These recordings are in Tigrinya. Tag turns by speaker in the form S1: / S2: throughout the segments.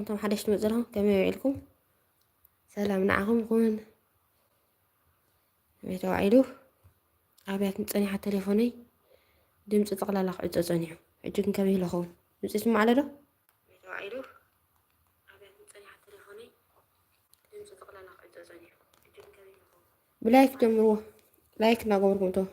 S1: انتم حدش تمزلهم كما يعيلكم سلام نعهم كون يتوعيلو عبيات نصنيحة تليفوني دمت تقلال عد تصنيح عجن كبيه لخون دمت اسمع على ده يتوعيلو عبيات نصنيحة تليفوني دمت تقلال عد تصنيح عجن كبيه لخون بلايك جمروه لايك ناقوركم تو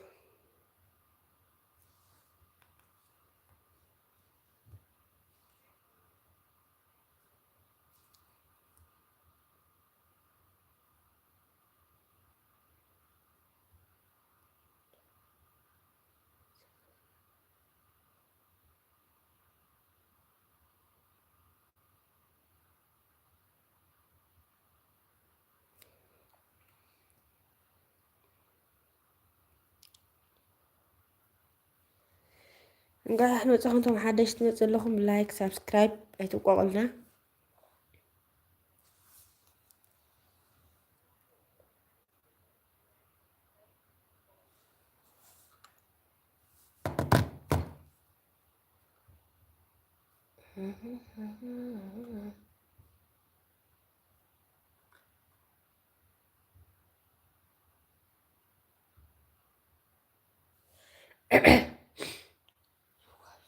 S1: نقول احنا نصحنتم حدش تنزل لكم لايك سبسكرايب ايتوقعوا لنا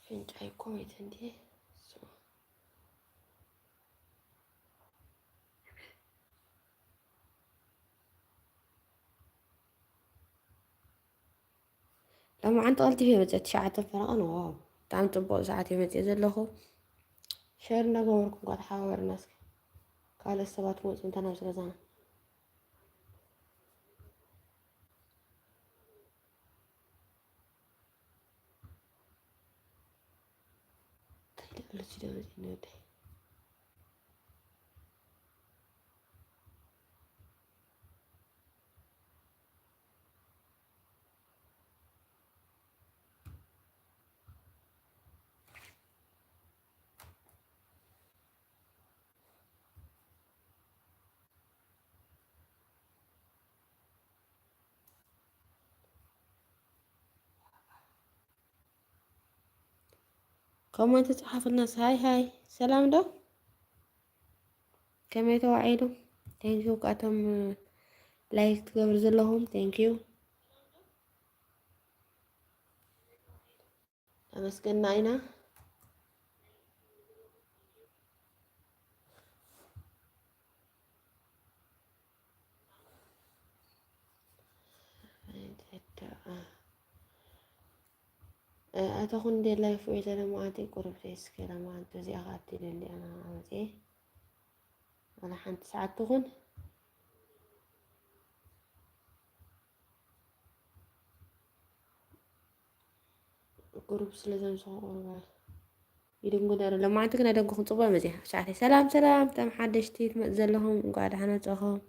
S1: فين جايكم يتندي لما عن طالتي في مزت شعات الفرقان واو تعم تبقوا ساعات يمت يزلخو شيرنا قوركم قد حاور ناس قال السبات موت انت نفس رزان تيلي قلت جدوز نودي كومنت تصحف الناس هاي سلام دو كما يتوعيدو ثانك يو قاتم لايك تقبر زلهم ثانك يو تمسكنا اينا أتخون دي لايف ويتا لما أتي قرب تيسكي لما أنتو زي أغاتي للي أنا عمتي أنا حنت ساعات تخون قرب سلزم صغور يدنقو دار لما أنتو كنا دنقو خنطبا مزيح شعري سلام سلام تم حدش تيت مأزلهم وقاعد حنا تأخهم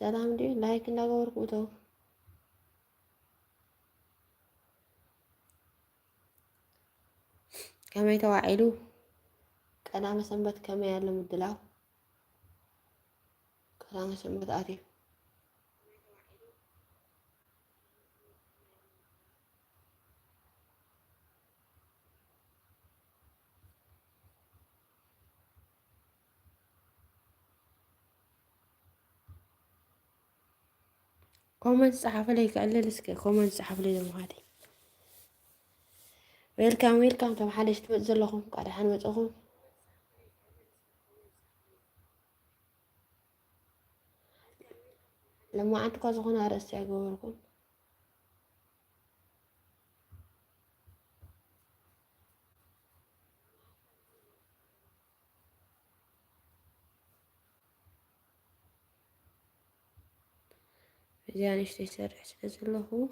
S1: سلام دي لايك نلاقور قوتو كما يتوعيلو كلام سنبت كما يعلم الدلاو كلام سنبت آتي كومنت صحف لي كألا لسك كومنت صحف لي دموهاتي ويلكم تم حدش تمزلهم قاعد حنا متأخهم لما أنتو كازخون أرسي أقولكم يعني اشتي سرح سلزله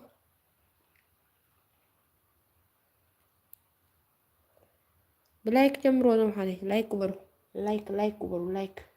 S1: بلايك جمرو دم حالي لايك كبرو لايك كبرو لايك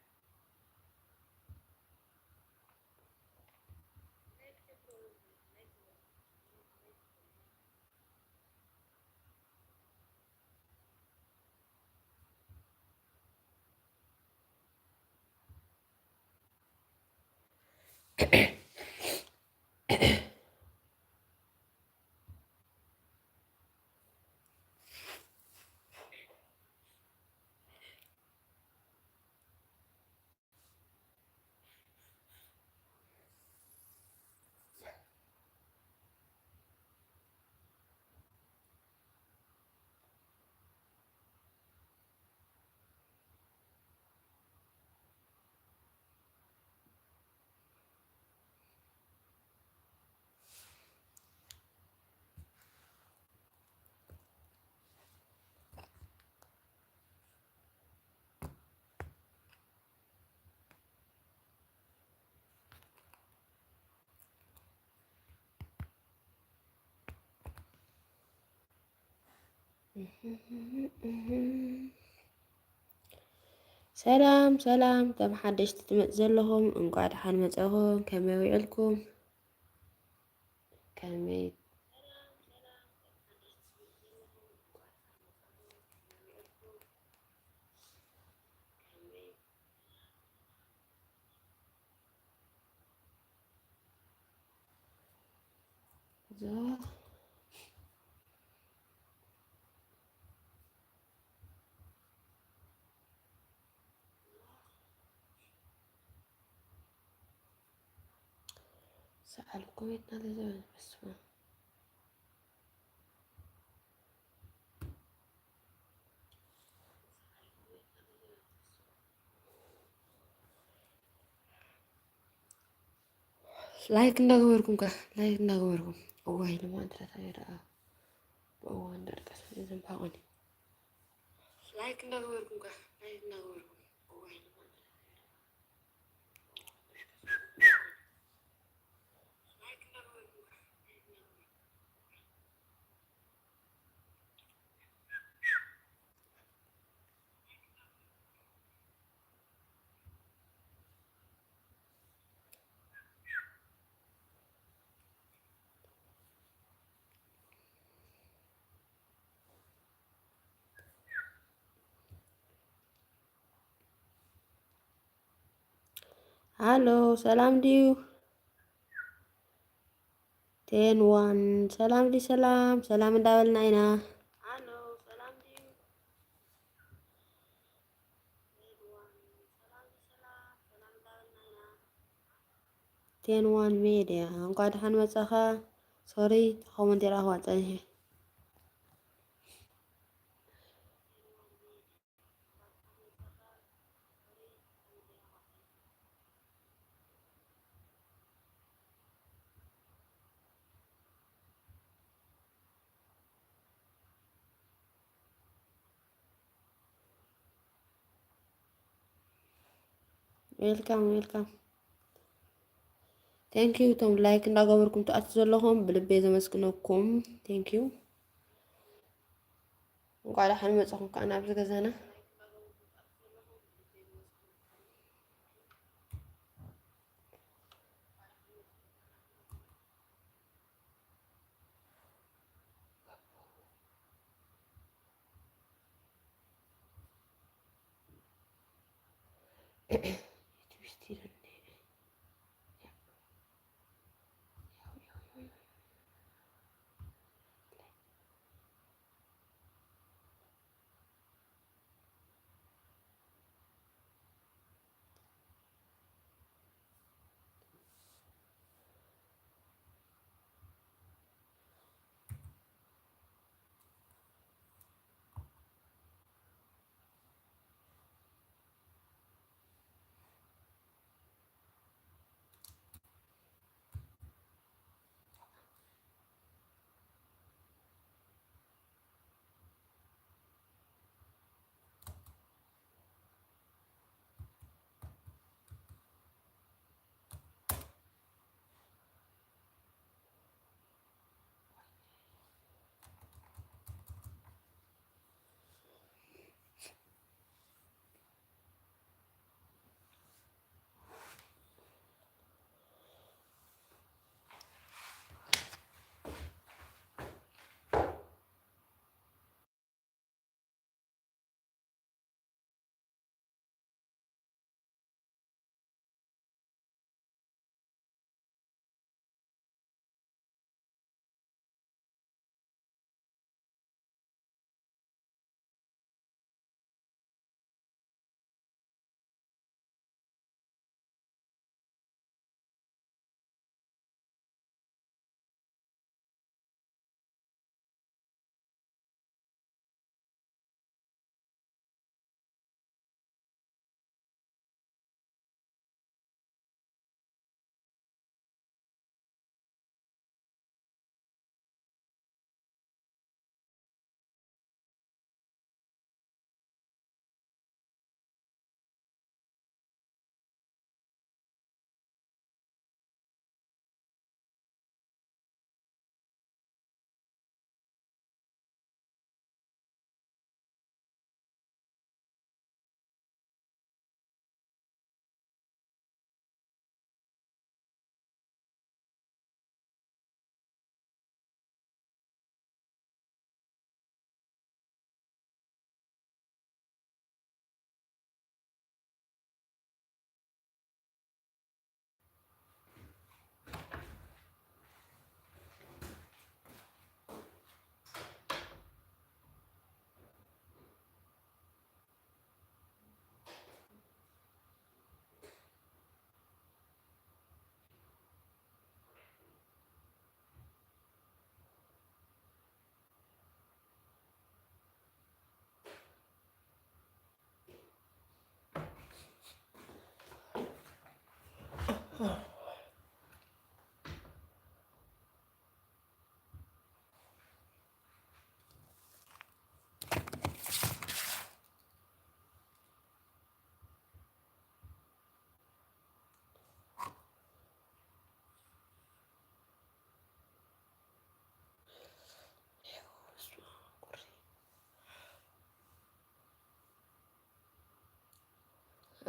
S1: ሰላም ሰላም ከም ሓደሽቲ ትመጽእ ዘለኹም እንኳዕ ደሓን መጻኹም ከመይ ውዕልኩም ከመይ ዛ سألكم يتنادى بس ما ላይክ እንዳገበርኩም ከ ላይክ እንዳገበርኩም እዋይ ልማን ተታይራ በእዋን ደርቀስ ዘንባቆኒ ላይክ እንዳገበርኩም ከ ላይክ እንዳገበርኩም እዋይ ልማን ላይክ እንዳገበርኩም ከ ሃሎ ሰላም ድዩ ቴንዋን ሰላም ዲ ሰላም ሰላም እንዳበልና ኢና ሃሎ ሰላም ድዩ ቴንዋን ሜድያ እንኳዕ ደሓን መጻኻ ሶሪ ኮመንት የራኽዋ ፀኒሐ ዌልካም ዌልካም ቴንኪዩ ቶም ላይክ እንዳገበርኩም ትኣቱ ዘለኹም ብልቤ ዘመስግነኩም ቴንኪዩ እንኳዕ ደሓን መጻኹም ከዓ ናብዚ ገዛና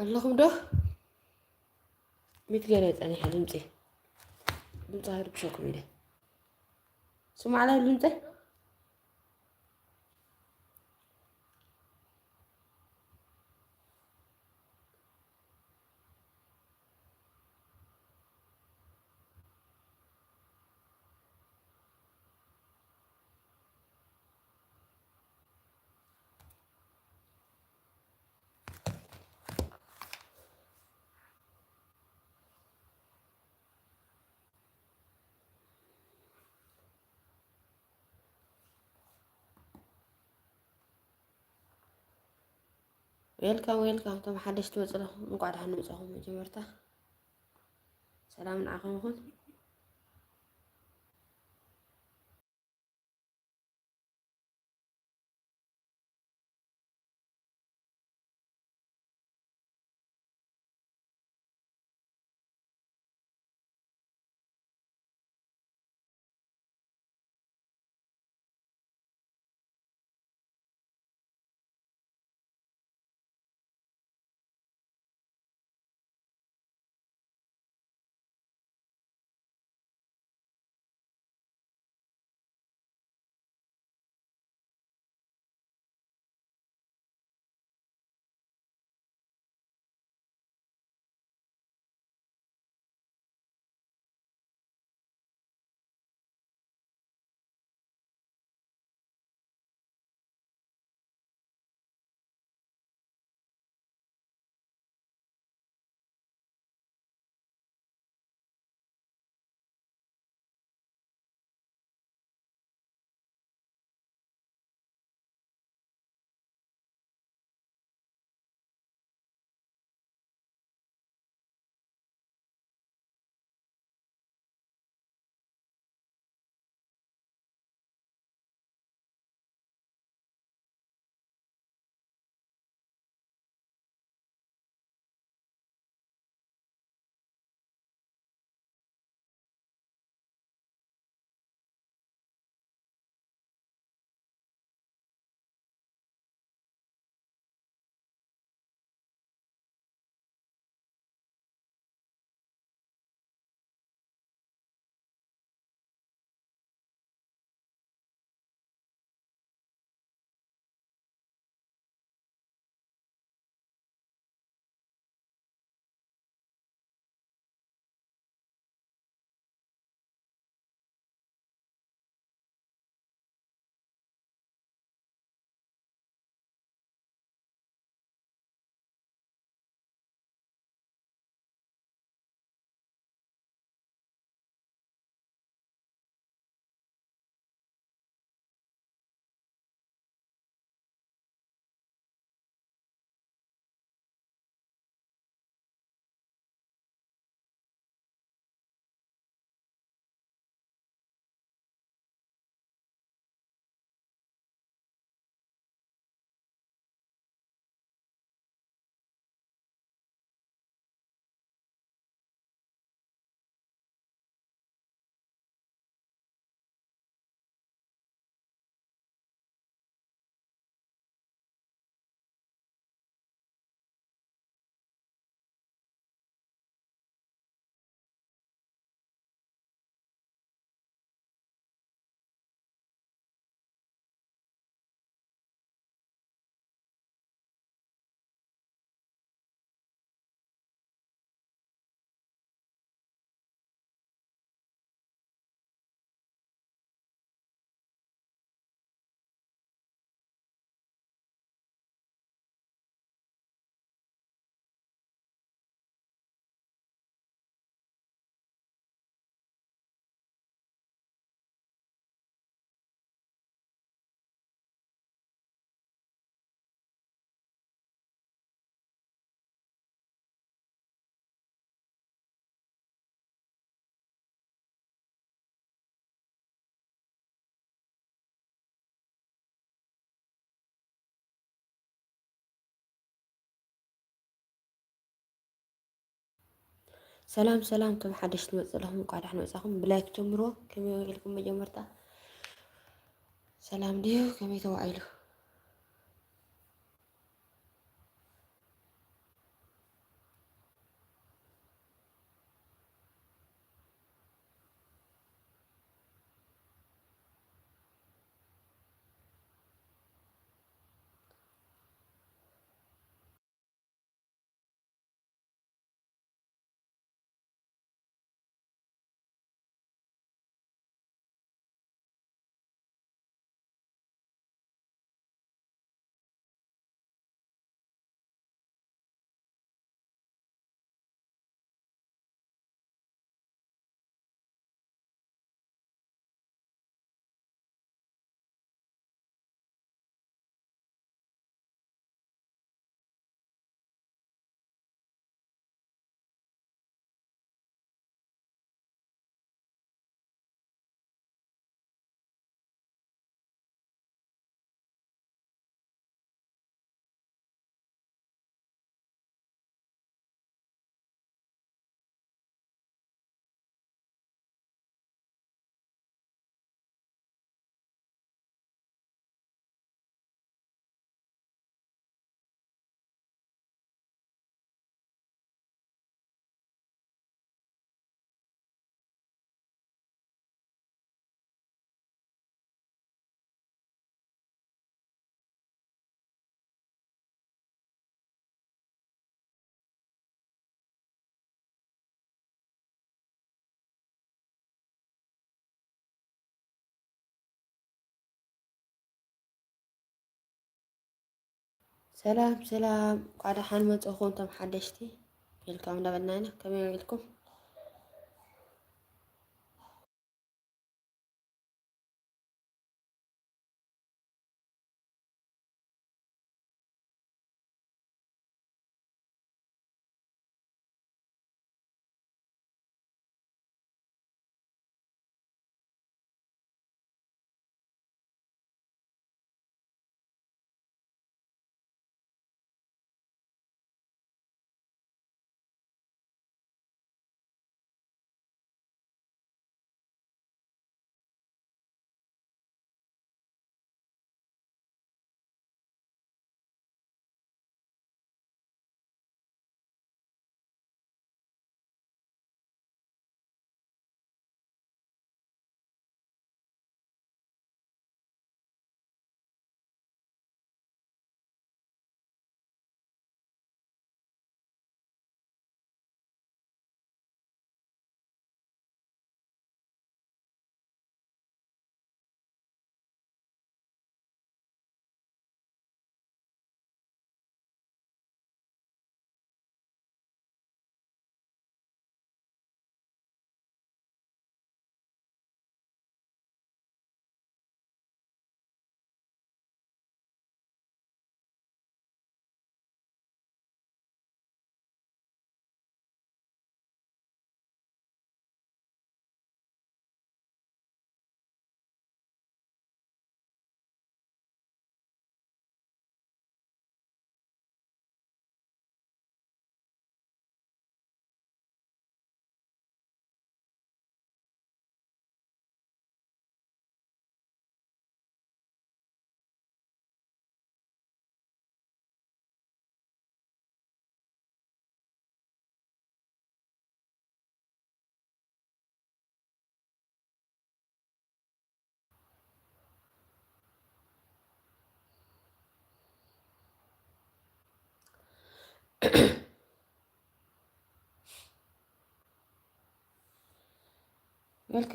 S1: ኣለኹም ዶ ሚት ገለ ፀኒሐ ድምፂ ክርብሸኩም ኢለ ስማዕላ ድምፀ ዌልካም ቶም ሓደሽቲ ወፅለኹም እንቋዕ ደሓን መፅኹም መጀመርታ ሰላም ንዓኹም ይኹን ሰላም ቶም ሓደሽቲ መፅለኹም እንቋዕ ደሓን መፃኹም ብላይክ ጀምሮ ከመይ ኢልኩም መጀመርታ ሰላም ድዩ ከመይ ተዋዒሉ سلام سلام قاعدة حان ما تأخون تم حدشتي إلكم دبنانا كم يعملكم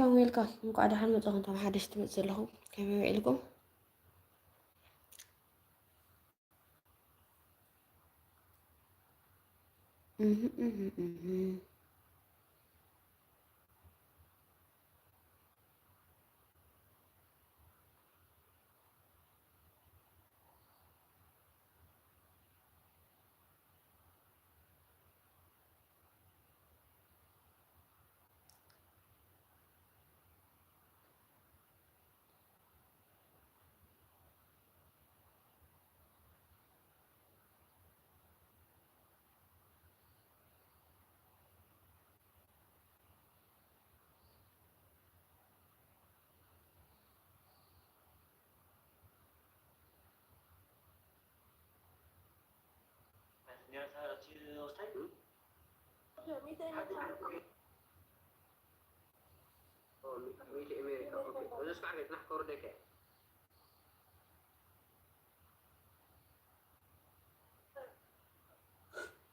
S1: ويلكم قاعدة حان ما تأخون تم حدشتي متزلهم كم يعملكم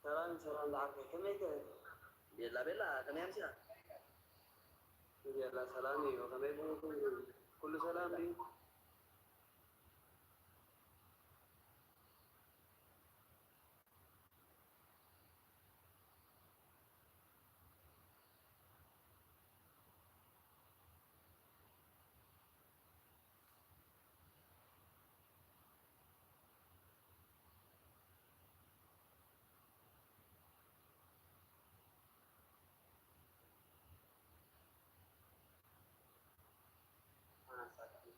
S2: سلام سلام العافية كم يكون؟ بيلا بيلا كم يمشي؟ بيلا سلامي وكم يكون كل سلام بي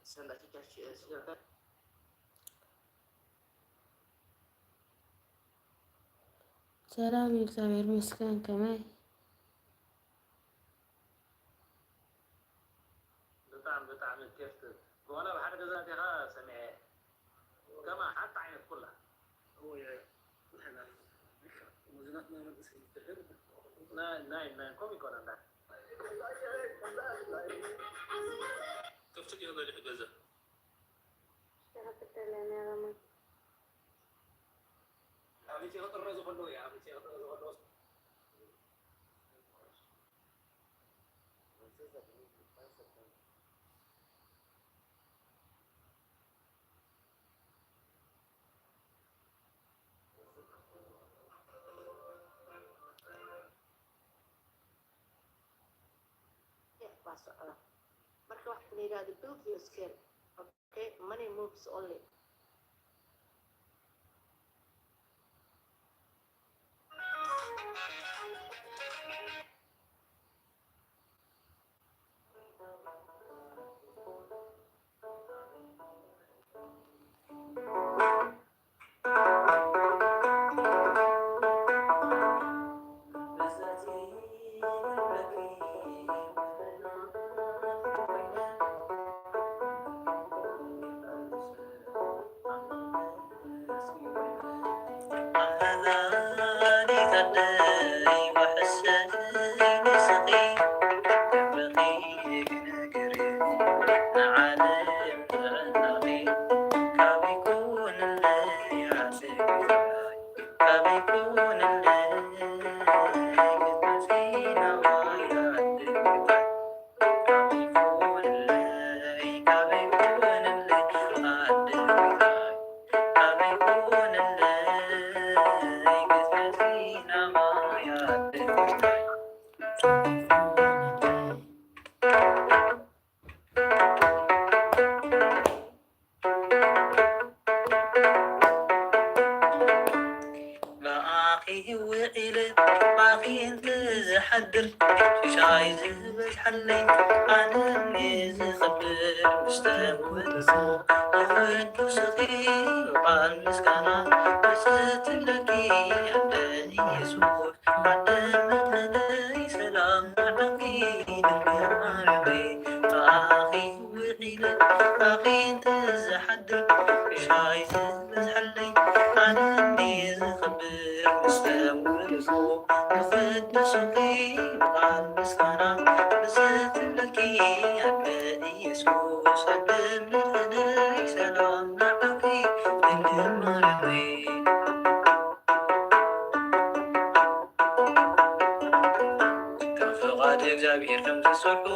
S2: سنة كيكا
S1: سلام እግዚአብሔር ይመስገን ከመይ
S2: بطعم الكيف وانا بحد ذاتها سمع كما حتى عينت كلها هو يعني احنا وزناتنا نقص ناين كم يكون عندك كيف تجي هذا اللي حجزه عم يصير غطر الرز كله يا عم يصير غطر الرز كله
S3: socda marka waxa la yiraahdo build your skill. Okay, money moves only.
S2: حدر شايز بس حلي أنا ميز خبر مستمر أفد صغير وقال مسكنا بس تلاقي عداني يسوع عدم لدي سلام عقيد المرمي أخي وعيلة أخي انتز حدر شايز بس حلي أنا ميز خبر مستمر أفد صغير وقال مسكنا بس تلاقي عداني يسوع عدم لدي سلام عقيد المرمي فقاد እግዚአብሔር ከም ተሰልፎ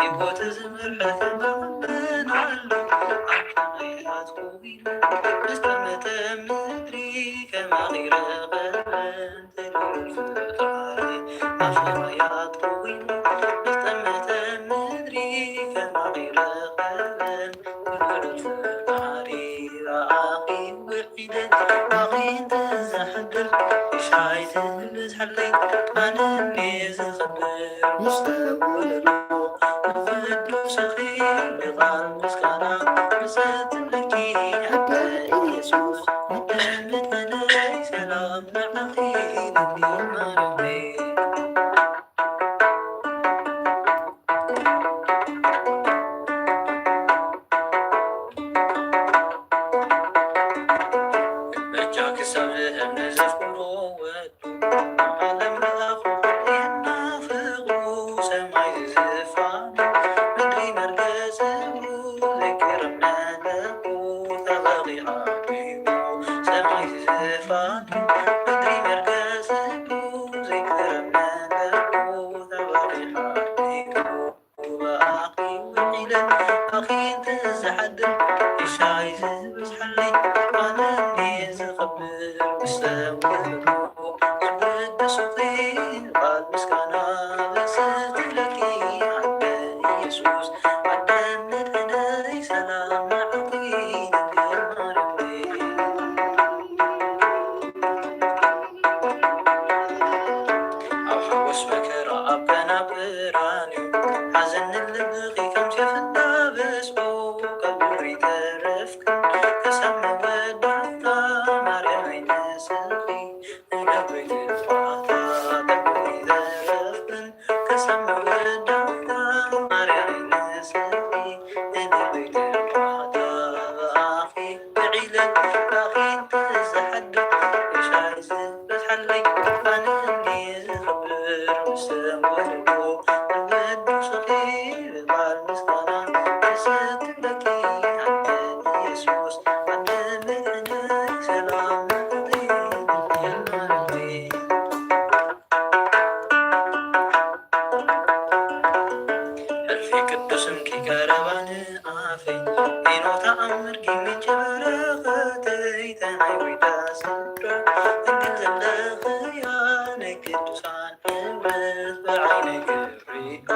S2: ይቦት ዝምርሐት ማመን ኣሎ ኣካናይት ኮቢሉ ምስተመተ ምድሪ ከማኺረ ቀበን ተልል ፍጣሪ ኣፈራያት ኮቢሉ ምስተመተ ምድሪ ከማኺረ ቀበን ተልል ፍጣሪ ኣኺ ውዒደ ኣኺ ተዘሓድር ሻይ ዝብዝሓለይ ኣነ ዝኽብር ምስተወለዶ ቅዱስ ኣኺር ብቓል ምስጋና ምሰትለኪ ዓደ ኢየሱስ ደምትመለይ ሰላም ንዓኺ ንግማረበ በጃ ክሳብ ዝህብ ንዘፍቅሮ ወዱ ዓለም ለኣኹ የናፍቑ ሰማይ ዝፋኑ ምድሪ መርገጽሉ ዘይገርም መለኩ ተበቒዓ ዲቡ ሰማይ ዝፋኑ ምድሪ መርገጽሉ ዘይገርም መለኩ ተበቒዓ ዲቡ በኣኺ ውዒለን ኣኺ እንተዝሓድር ይሻይ ዝበዝሓለይ ኣነኒ ዝኽብር ምስተወለዶ ዝወድስ ኺር ቃል ምስጋና በስትለኪ ዓደ ኢየሱስ ዓደ መድህነይ ሰላም ንዓኺ ንግማረበ ኣብ ሓጎስ መከራ ኣብ ከናብራንዩ ሓዘን ንልብኺ ከም ሴፍና በስኦ ካብ ድሪ ተረፍክን ከሳብ መወዳእታ ማርያም ኣይነስኺ ንገብሪ ትርፋታ ካብ ድሪ ተረፍክን ከሳብ መወዳእታ ማርያም ኣይነስኺ ንገብሪ ትርፋታ በኣኺ ብዒለን ኣኺ እንተዝሓድር ይሻይ ዝበዝሓለይ ኣነኒ ዝኽብር ምስተወለዶ ዝወድስ ኺር ቃል ምስጋና በስትለኪ ዓደ ኢየሱስ ዓደ መድህነይ ሰላም ንዓኺ ንግማረበ ሕልፊ ቅዱስም ኪቀረባን ኣፈይ ኢኖ ተኣምር ኪምንጭ በረኸተይ ተናይ ወይዳ ስድራ እንግል ዘለኽያ ናይ ቅዱሳን ሕብረት ብዓይነይ ክሪኦ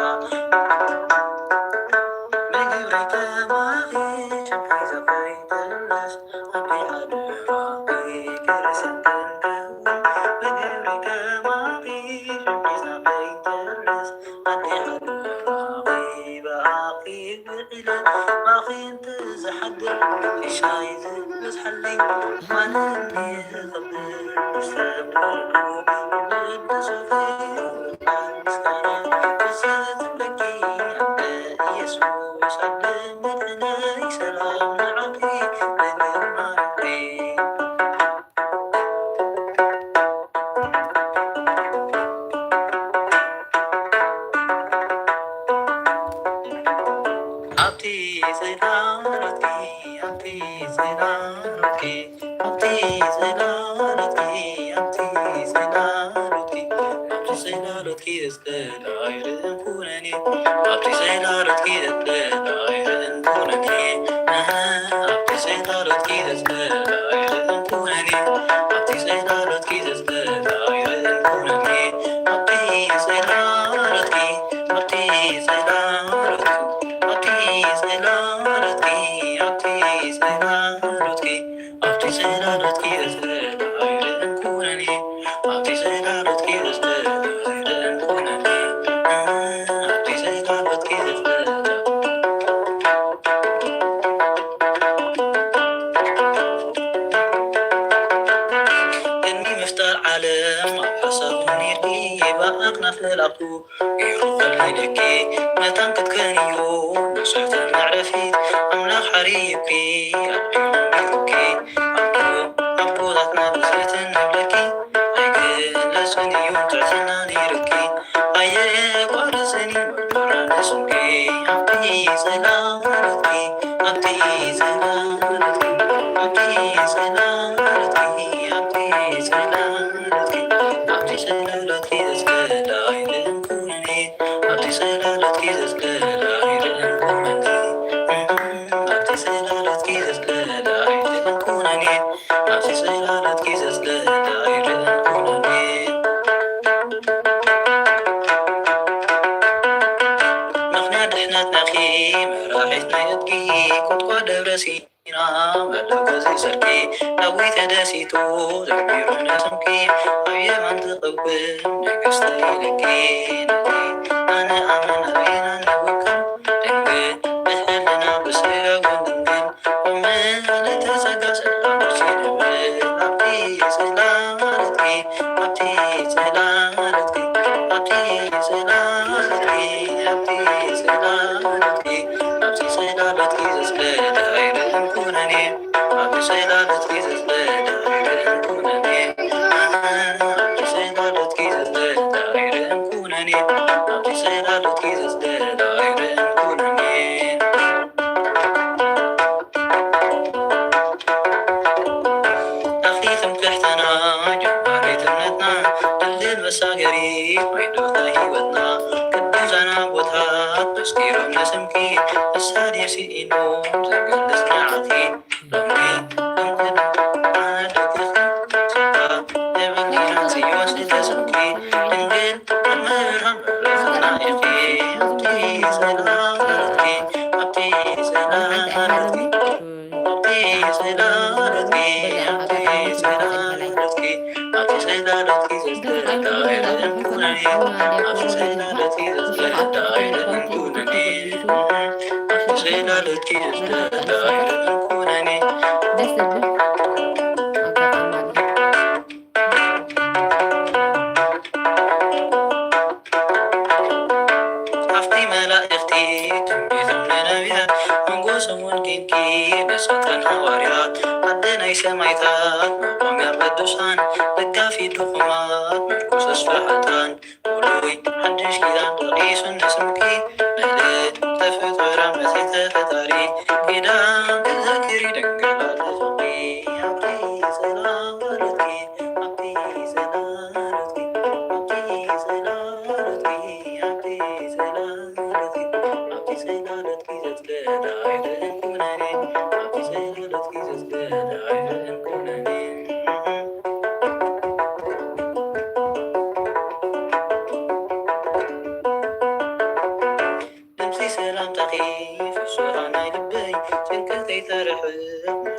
S2: ከይተርሕቅ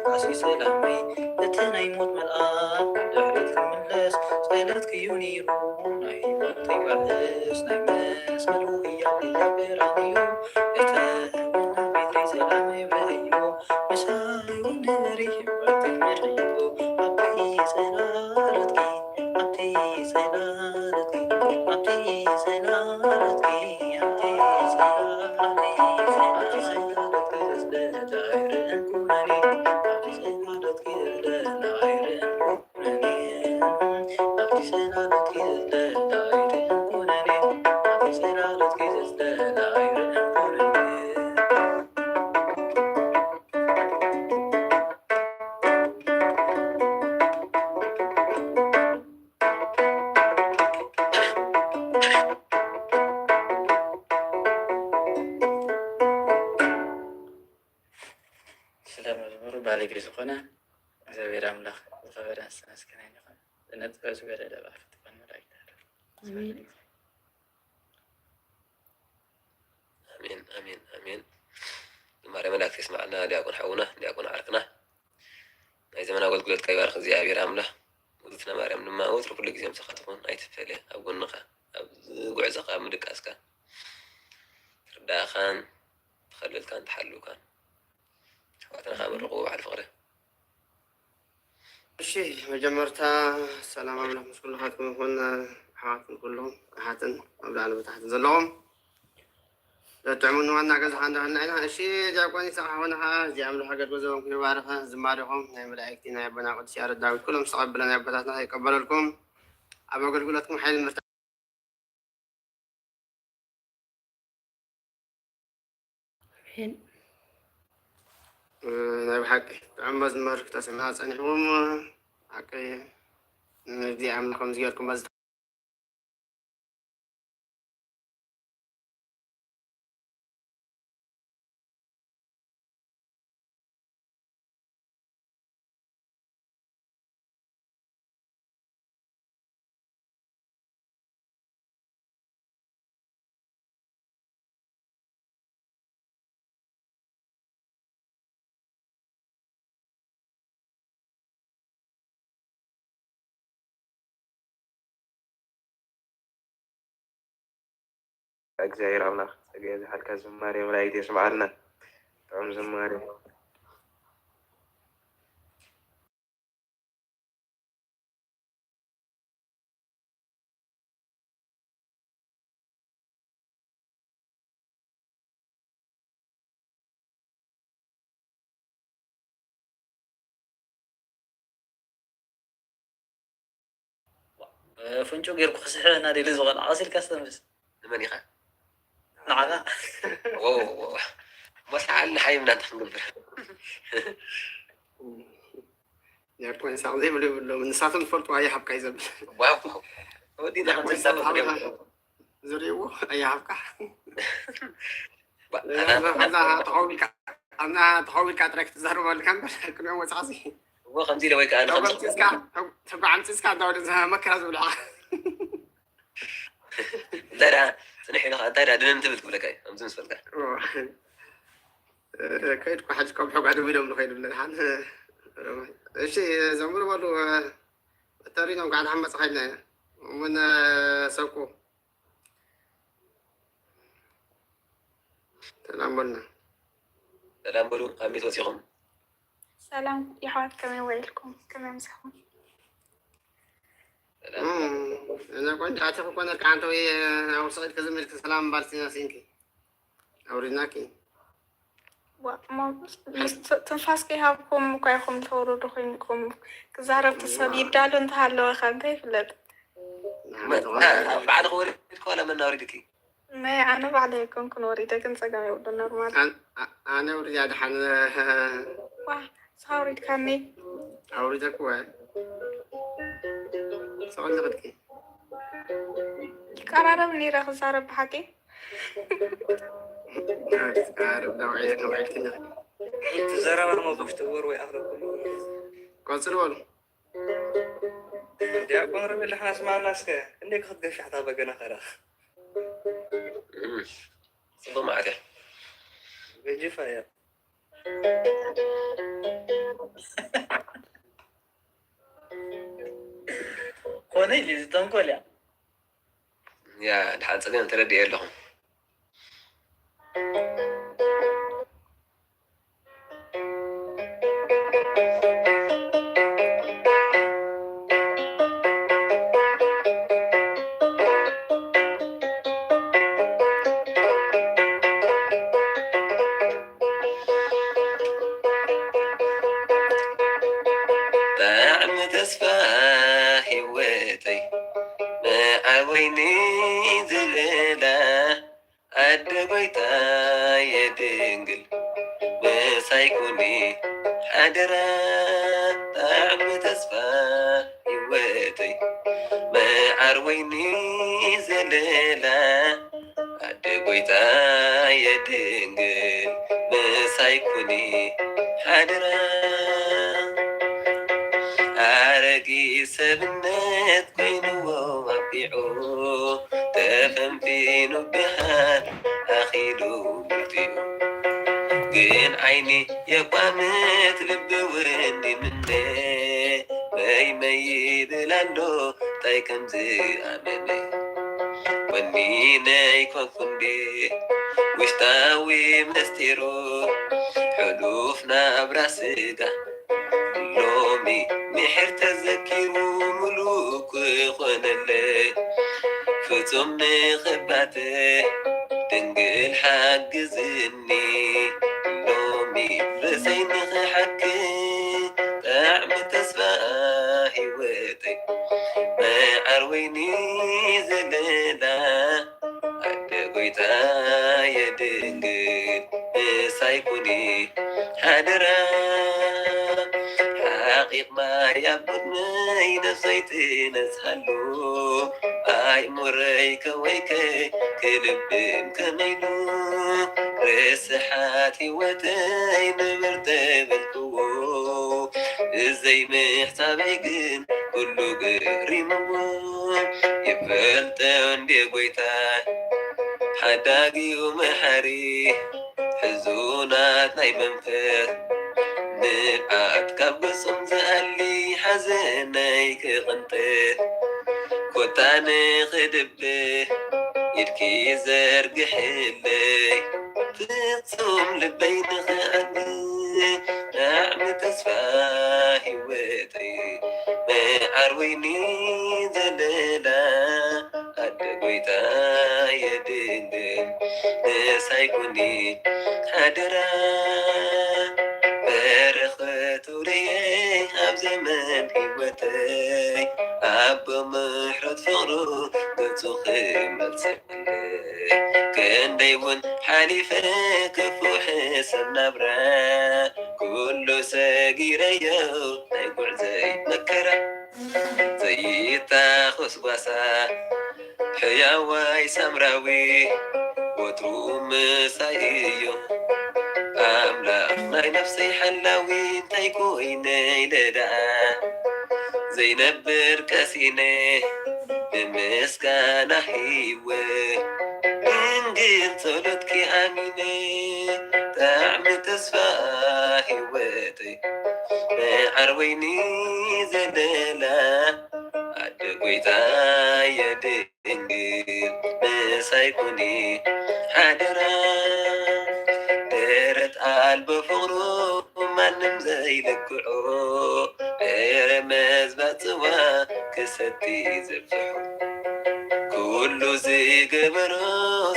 S2: ቃሲ ሰላመይ እቲ ናይ ሞት መልኣክ ድሕሪት ክምለስ ፀለት ክዩ ነይሩ ናይ ሞተይ ባዕስ ናይ መስቀል ህያው ብርሃን እዩ እተና ቤተይ ሰላመይ በህዩ ምሳይ ወንበሪ ሕወት መርሒቡ ኣብቲ ሰላረትኪ ኣብቲ ሰላረትኪ ኣብቲ ሰላረትኪ ኣብቲ ስለመዝሙሩ ባለጌ ዝኾነ እግዚአብሔር ኣምላኽ ዝኸበረ ዝተመስገነ ይኹን ዝነጥበ ዝበለለ ባሕቲ ኮን መላእክት
S1: አሜን
S4: አሜን አሜን አሜን ማርያም መላእክት ይስማዕና ዲያቆን ሓውና ዲያቆን ዓርክና ናይ ዘመን ኣገልግሎት ይባርክ እግዚአብሔር ኣምላኽ ውእቱና ማርያም ድማ ወትሩ ኩሉ ግዜ ምስኻ ትኹን ኣይትፈለየ ኣብ ጎንኻ ኣብ ጉዕዞኻ ኣብ ምድቃስካ ትርዳእኻን ትኸልልካን ትሓልውካን ኣሕዋትና ካመርቑ ባዓል ፍቕሪ
S5: እሺ መጀመርታ ሰላም ኣምላኽ ምስ ኩልኻትኩም ይኹን ኣሕዋትን ኩሎም ካሓትን ኣብ ላዕሊ ብታሕትን ዘለኹም ዘጥዕሙን ዋና ገዛኻ እንዳበልና ኢና እሺ ዲያቆን ይስሐቅ ሓውናኻ እዚ ኣምላኽ ኣገልግሎት ዘበንኩም ይባርኸ ዝማሬኹም ናይ መላእክቲ ናይ ኣቦና ቅዱስ ያሬድ ዳዊት ኩሎም ዝተቐበለ ናይ ኣቦታትና ይቀበለልኩም ኣብ ኣገልግሎትኩም ሓይልን ምርታ
S1: አሜን
S5: ናይ ብሓቂ ጥዑም መዝሙር ክተስምዑ ፀኒሕኩም ሓቂ ነዚ ኣምላኽ ከምዚ ጌርኩም በዚ
S6: እግዚአብሔር አምላክ ጸጋዬ ዝሓልካ ዝማሬ መላእክት ይስምዓልና ጥዑም ዝማሬ
S2: ፍንጮ ጌርኩ ክስሕ ናደለ ዝኾነ ዓሲልካ ዝተምስ
S4: ንመን ኢኻ
S2: ንዓኻ
S4: ወስዓሊ ሓይምና እንታ ክንግብር
S5: ዲያቆን ይስሐቅ ዘይብሉ ይብሎም ንሳቶም ዝፈልጡ ኣየሓብካ እዩ ዘብል
S4: ዋው ወዲና ክንሳብ
S5: ዝርእዎ ኣየሓብካ ኣብና ተኸዊልካ ጥራይ ክትዛረበልካ እምበር ቅድሚኦም ወፃእሲ
S4: እዎ ከምዚ ኢለ ወይ ከዓ
S5: ተጓዓምፂስካ እንዳወደ መከራ ዝብልዓ
S4: እንታይ ዳ ፅንሕ ኢልካ እንታይ ዳ ድነን ትብል ትብለካ እዩ ከምዚ ምስ በልካ
S5: ከይድኩ ሓጅ ከብሖ ጋደም ኢሎም ንኸይዱ ንሓን እሺ ዘምሩ በሉ ተሪኖም ጋዓን ሓመፅ ኸይድና ኢና እሙን ሰብኩ ሰላም በሉና
S4: ሰላም በሉ ከመይ ተወፂኹም
S7: ሰላም يحوات كمان ويلكم كمان مسحون
S5: أنا كنت أعتقد كنا كانت ويا أو صغير كذا ملك سلام بالسنا سينكي أوريناكي
S7: تنفاسكي هابكم وكايكم تورو دخينكم كزارب تصل يدالون تهالو خانتي فلت
S4: بعد غوريتك ولا من أوريدكي
S7: ما أنا بعدكم كن وريدك نسجم يقولون نورمال
S5: أنا أوريد هذا حن
S7: واه صاريد كاني
S5: أوريدك وين سؤال لغتك
S7: قرارة مني راح زارب بحكي
S5: عارف نوعية كنا
S2: تزارب ما موقف تور ويأخذكم
S5: قصر ولا
S2: ዲያቆን ረበል ሓና ስማዕና እስከ እንዴት ክትገፊ ሓታ በገና ኸራ
S4: ጽቡቕ ማዕረ
S2: በጅፋ እያ ኮነይ ልዝተንኮል እያ
S4: ያ ድሓን ፀገም ተረዲእ ኣለኹም ጣዕሚ ተስፋ ሂወተይ መዓወይኒ ዝብላ ኣደ ጎይታ የድንግል ምሳይኩኒ ሓደራ ጣዕሚ ተስፋ ሂወተይ መዓር ወይኒ ዘለላ ኣደ ጎይታ የድንግል ምሳይኩኒ ሓደራ ኣረጊ ሰብነት ኮይኑዎ ኣቢዑ ተፈንፊኑ ብሃር ኣኺሉ ምልቲኡ ግን ዓይኒ የቋምት ልቢ እውን ይምነ መይ ይብል ኣሎ ታይ ከምዚ ኣመነ ወኒነይ ኮንኩንዴ ውሽጣዊ መስጢሩ ሕሉፍ ናብራ ስጋ ሎሚ ምሕር ተዘኪሩ ሙሉእ ክኾነለይ ፍጹም ንኽባተ ድንግል ሓግዝኒ ሎሚ ርእሰይ ንኽሓክ ጣዕሚ ተስፋ ሂወተይ መዓር ወይኒ ዘለላ ኣደ ጎይታ የድንግል ምሳይኩኒ ሓደራ ሓቂቕማ ያብድነይ ነፍሰይ ትነዝሃሉ ኣይሙረይ ከወይከይ ክልብን ከመይሉ ርስሓት ሂወተይ ንብር ተበልክዎ እዘይ ምሕሳበይ ግን ኩሉ ገሪምዎ ይፈልጦ እንዴ ጎይታ ሓዳጊኡ መሓሪ ሕዙናት ናይ መንፈስ ንብኣት ካብ ገጾም ዝኣሊ ሓዘነይ ክቕንጥር ኮታ ንኽድብህ ኢድኪ ዘርግሕለይ ፍጹም ልበይ ንኽኣሊ ጣዕሚ ተስፋ ሂወተይ መዓር ወይኒ ዘለላ ኣደ ጎይታ የድንግል ምሳይኩኒ ሓደራ በረኸት ውርየይ ኣብ ዘመን ሂወተይ ኣቦ ምሕረት ፍቕሩ ገጹ ክመልሰለይ ክንደይ እውን ሓሊፈ ክፉሕ ሰብ ናብራ ኩሉ ሰጊረዮ ናይ ጉዕዘይ መከራ ዘይታኸስ ጓሳ ሕያዋይ ሳምራዊ ወትሩ ምሳይ እዩ ኣምላኽ ናይ ነፍሰይ ሓላዊ እንታይ ኮይነይ ለዳኣ ዘይነብር ቀሲነ ብምስጋና ሂወት ድንግል ጸሎትኪ ኣሚነ ጣዕሚ ተስፋ ሂወተይ መዓር ወይኒ ዘለላ ኣደ ጎይታ የድንግል ምሳይኩኒ ሓደራ ደረት ኣልቦ ፍቕሩ ማንም ዘይልክዖ ደረ መዝባፅ ጽዋ ክሰቲ ዘብፅሑ ኩሉ ዝገበሮ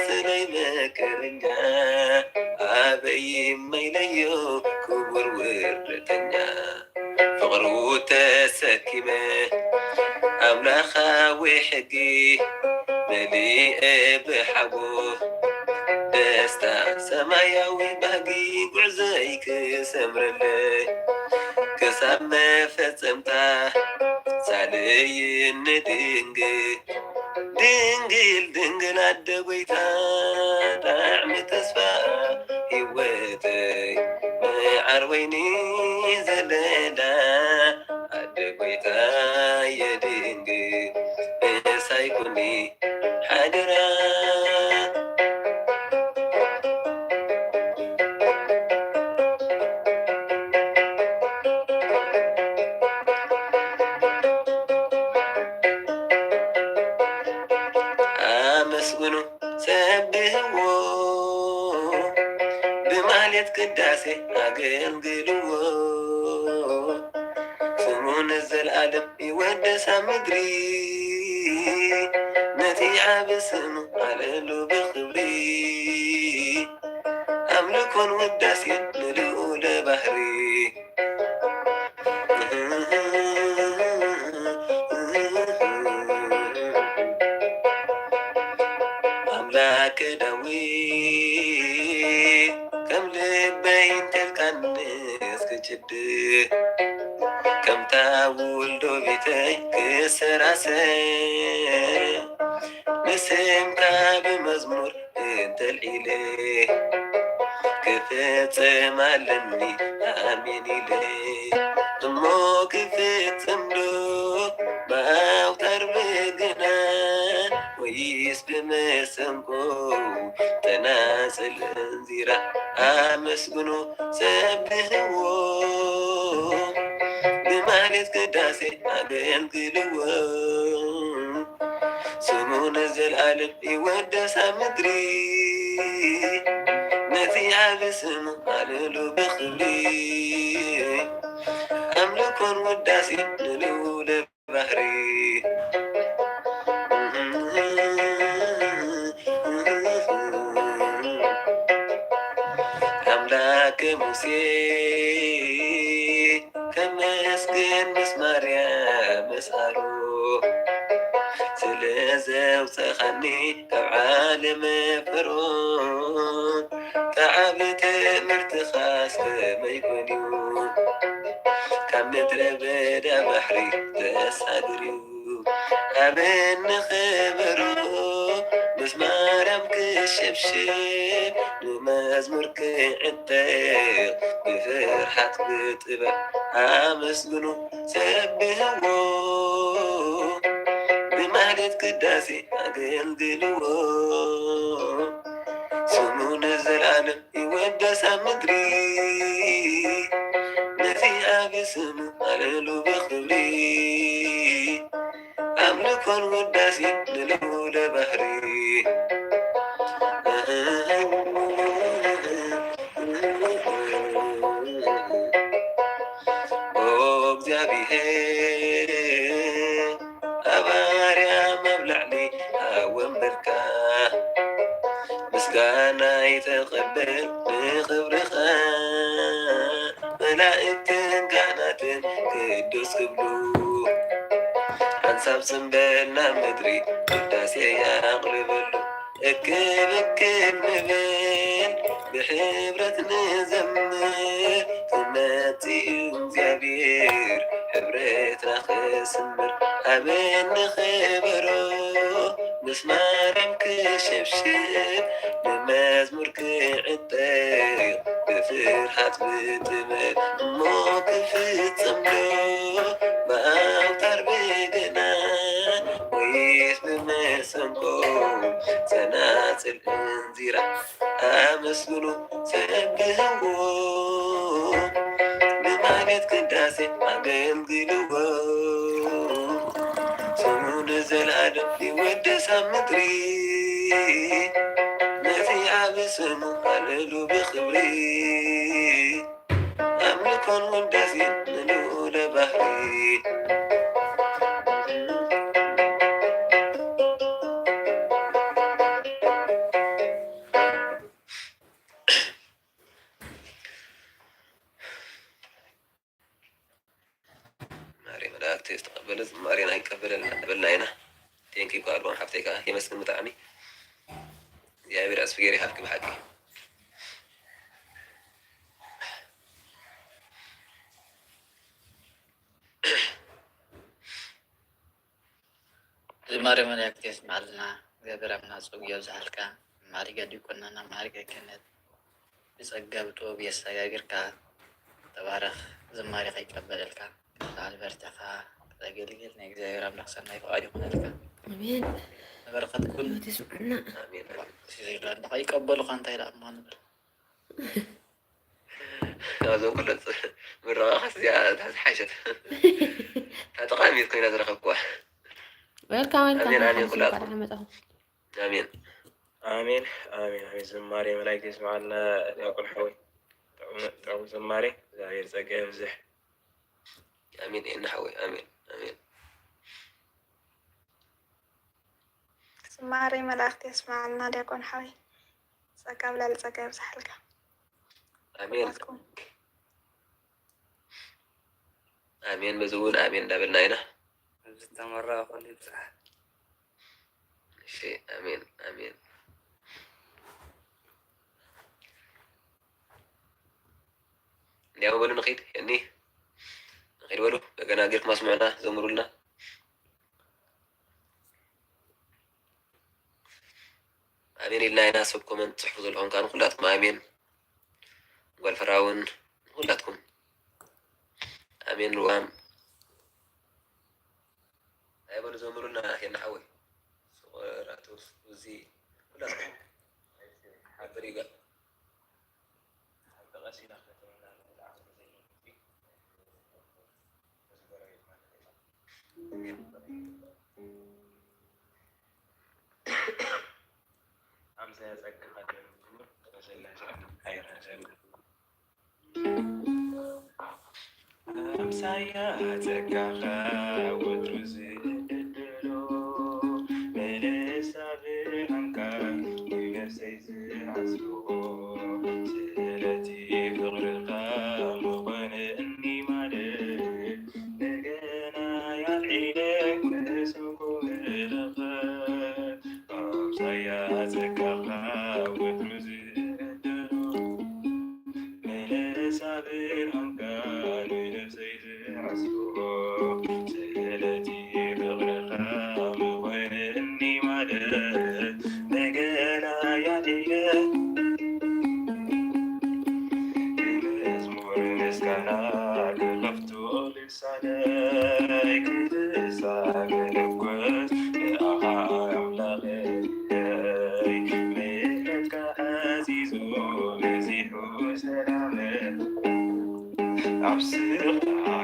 S4: ስለይ መከረኛ ኣበይ መይለዮ ክቡር ውርደተኛ ፍቕሩ ተሰኪመ ኣምላኻዊ ሕጊ መሊአ ብሓጎ ደስታ ሰማያዊ ባህጊ ጉዕዘይ ክሰምረለይ ክሳብ መፈጸምታ ሳልይን ድንግል ድንግል ኣደ ጎይታ ጣዕሚ ተስፋ ሂወተይ መዓር ወይኒ ዘለላ ኣደ ጎይታ የድንግል ምሳይኩኒ ሓደራ بمالت قداسي أقلقلو سمون الزلالم يودس مدري نتيعة بسمو على بخبري أملكون وداسي ملؤ لبحري أملاك داوي كم لبين تلقنس كجد كم تاول دو بيتي كسراسي نسمك بمزمور انت الإله كفت مالني آمين إليه دمو كفت ملو باوتر بقنا ويس بمسنكو تناسل انزيرا آمسكنو سبهو بمالت قداسي أقلقلو سمون الزلالم يودس مدري نتيعة بسمو على بخلي أملكون وداسي نلو لبحري أملاك موسى كمسكن مسماريا مسألو سلازة وسخني كعالم فرعون تعبت مرتخاس ما يكونيو كم متربدا بحري تسادريو أبن خبرو مسمارم كشبشب نمزمر كعتيق بفرحة بتبع أمسجنو سبهو بمهلة قداسي أقلقلو سمون الزلالم يودس مدري نفيها بسمو على بخبري أملكون وداسي نلو لبحري እግዚአብሔር አባርያ መብላዕሊ ወንበርካ ምስጋና ይተቐበል ንኽብርኻ መላእክትን ካህናትን ቅዱስ ክብሉ ሓንሳብ ጽምበልና ምድሪ ቅዳሴ ያቕርበሉ እክብ እክብ ንብል ብሕብረት ንዘምር ትመጽኡ እግዚአብሔር ሕብረትና ክስምር ኣበን ንኽበሮ ምስማርም ክሽብሽብ ብመዝሙር ክዕጠቕ ብፍርሃት ብጥበብ እሞ ክፍጽምሎ ብኣውታር በገና ወይስ ብመሰንቆ ጸናጽል እንዚራ ኣመስግኑ ሰብህዎ ብማለት ቅዳሴ ኣገልግልዎ ስሙን ዘለዓለም ይወደስ ኣብ ምድሪ ነቲ ዓብ ስሙ ሃለሉ ብኽብሪ ኣምልኮን ውዳሴ ንልዑለ ባህሪ استقبل زمارينا يقبل قبلنا هنا تينكي قالوا حفتيك يمسكن متعني يا بير اسفيري حقك بحقي
S8: زماري من يكتس معلنا قبل من اسوق يوزحلك ماري قد يكوننا ماري كنت بسقبتو بيساغرك تبارك زماري يقبل لك تعال برتقى تقلقل نجزاير أملاك سنة يقعد يكون لك
S1: أمين
S8: بركة كل
S1: تسمعنا
S4: آمين
S8: سيزيلان دقا يقبلوا خان تايلا أمان
S4: هذا كله من رخص يا تحس حاجة تقامي تكون نازل خبوة
S1: ويلكم
S4: آمين آمين كل
S1: آمين
S4: آمين
S6: آمين آمين آمين زماري ملايك يسمع لنا يأكل حوي طعم زماري زاير زقاي بزح
S4: امين يا نحوي امين امين.
S7: زماري ملاختي يسمع لنا ديكون حوي سكاب لا لسكاب سحلك
S4: امين امين بزون امين دابلنا هنا
S6: استمر كل بصح
S4: شيء امين امين. اليوم بلو نخيد يعني نخيد بلو بقنا قلت ما سمعنا زمروا لنا امين إلنا ناس بكم تحفظوا لهم كانوا كلاتكم امين والفراون كلاتكم امين روام هاي بلو زمروا لنا اخي نحوي صغيرات وزي كلاتكم الطريقة
S6: أمسايا تكاخا وترزي الدلو ملسا بهنكا ينسيزي عزلو سيلتي فغرقا مخون إني مالك نقنا يالعيدك مسوكو ملقا أمسايا تكاخا وترزي الدلو ملسا بهنكا سيلتي بغرقا مخون إني مالك نقنا يالعيدك مسكنا كلفت لسانك لسان نقص أخا أملاغي ملك عزيز مزيح سلامك أبصر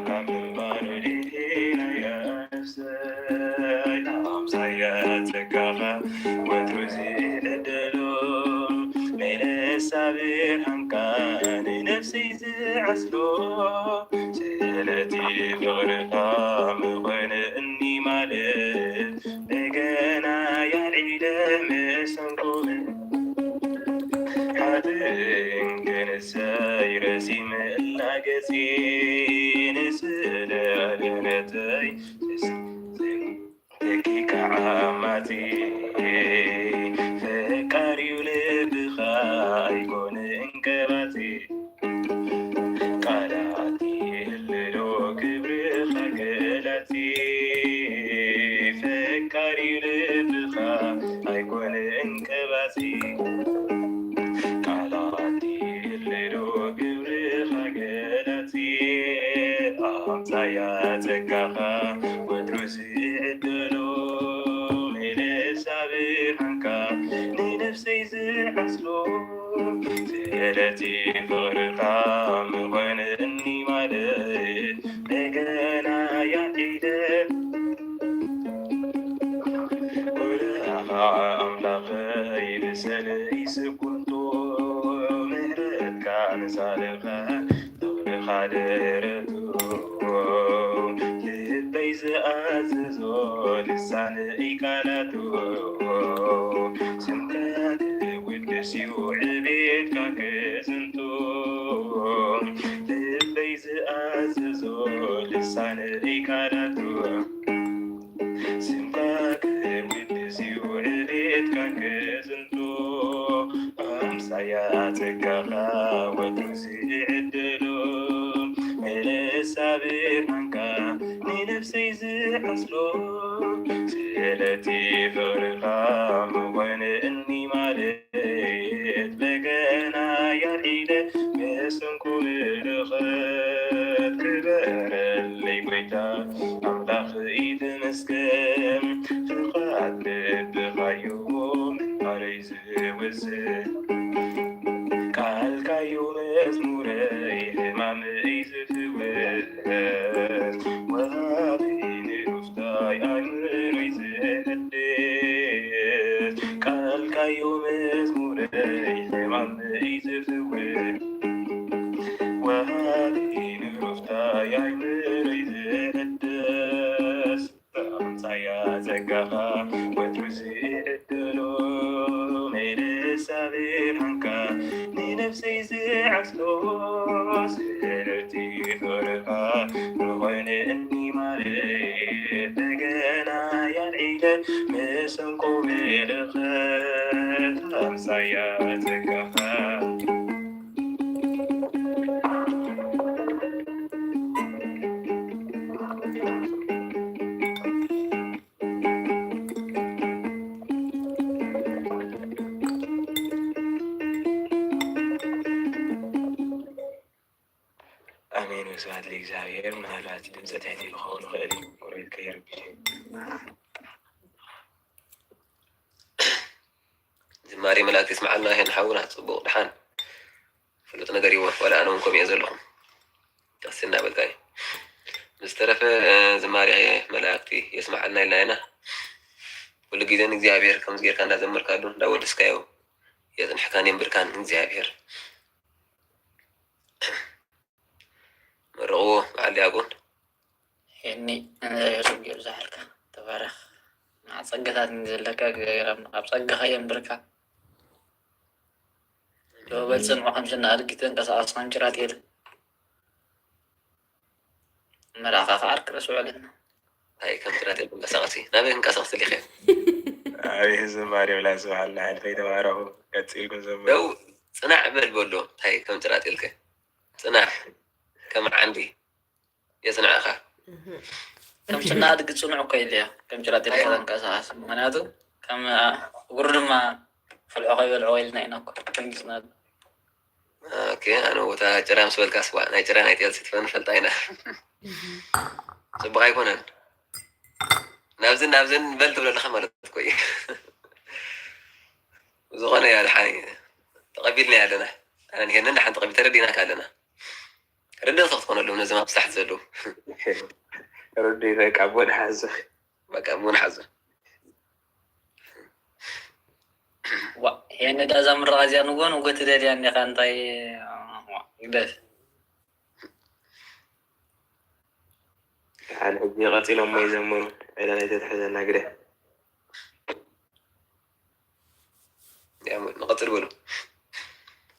S6: كم بردينا يا نفسي أمسياتك وترزي الدلو من السابر هم كان نفسي زعسلو سيلتي بغرقا مغن إني مالك بقنا يا العيد مسنقول حدين كان الساير سيم اللاقسين سلالنتي دقيق عاماتي فكاري ولبخا يكون انكباتي قالاتي اللو كبر خجلاتي فكاري ولبخا يكون انكباتي قالاتي اللو كبر خجلاتي أمساياتك وترسي الدلو من السابر هنكا لنفسي زعسلو سيلتي فرقا مغن إني مالك بقنا يا عيدك ولا أملاقي بسلي سكنتو مهرت كان سالقا دور خادرتو لبيز أززو لسان إيقالاتو سمكات ودسيو عبيد كاكزنتو لبيز أززو لسان إيقالاتو سمكات ودسيو عبيد كاكزنتو أمساياتك وترزي الدلو السابر هنكا لنفسي زعسلو سيلتي فرقا مغن إني مالك بقنا يا العيدة مسنكو ملخت كبر اللي بيتا أملاخ إيد مسكن فقات بخيوم عريز وزن قال كايو مزموري همام إيزف وهابين أفتاي أمر إيزهدد قال كايو مزموري همام إيزف يا يمريز تمسايا زكاها وترزي الدلو ميري سابير هنكا نفسي زعسلو سيرتي فرقا نغني اني مالي تقنا يا العيلة مسنقو بالخير تمسايا زكاها آمين وسعد لي زاهر من هالات دمزة هذه الخون غالي وريد كير بشيء
S4: زماري ملاك تسمع لنا هنا حاولنا تصبوا دحان فلوت نقري ولا أنا منكم يزلهم السنة بالكاي مسترف زماري ملاكتي يسمع لنا إلا هنا كل جيدا نجزي كم زير كان لازم مركادون داود سكايو يزن حكاني بركان نجزي مرغو علي أقول
S8: يعني أنا يرجع زحلك تبارك مع صقتات نزل لك غير من صقة خيم بركة لو بلسن وخمسنا أرقتن بس أصلا جرات يد مراقة فارك رسول علينا
S4: هاي كم جرات يد بساقتي نبي نكسر اللي خير
S6: أي زماري ولا سبحان الله الفايدة وعره كتير زماري
S4: لو صنع بالبولو هاي كم جرات يلك صنع كم عندي يصنع أخا
S8: كم سنة أرقت صنعوا كيليا كم جرات يد كذا كاساس منادو كم ورما في العقيل العويل نيناكو كم سنة
S4: اوكي انا وتا جرام سوال كاسوا انا جران ايتيل ستفن فلطاينا صبغا يكون نابزن بلت ولا خمرت كوي زغنا يا الحي تقبلني علينا انا هنا نحن تقبل تردينا كالنا ردنا صوتكم لو نزم بصح زلو
S6: ردي ذاك أبون حازة
S4: بقى ابون حزه
S8: يعني دا زمر غازي نقول وقلت لي أني خانتاي قداش
S6: على حبي غطيلهم ما يزمرون إلى لا تتحزن نقره
S4: يا نقطر بولو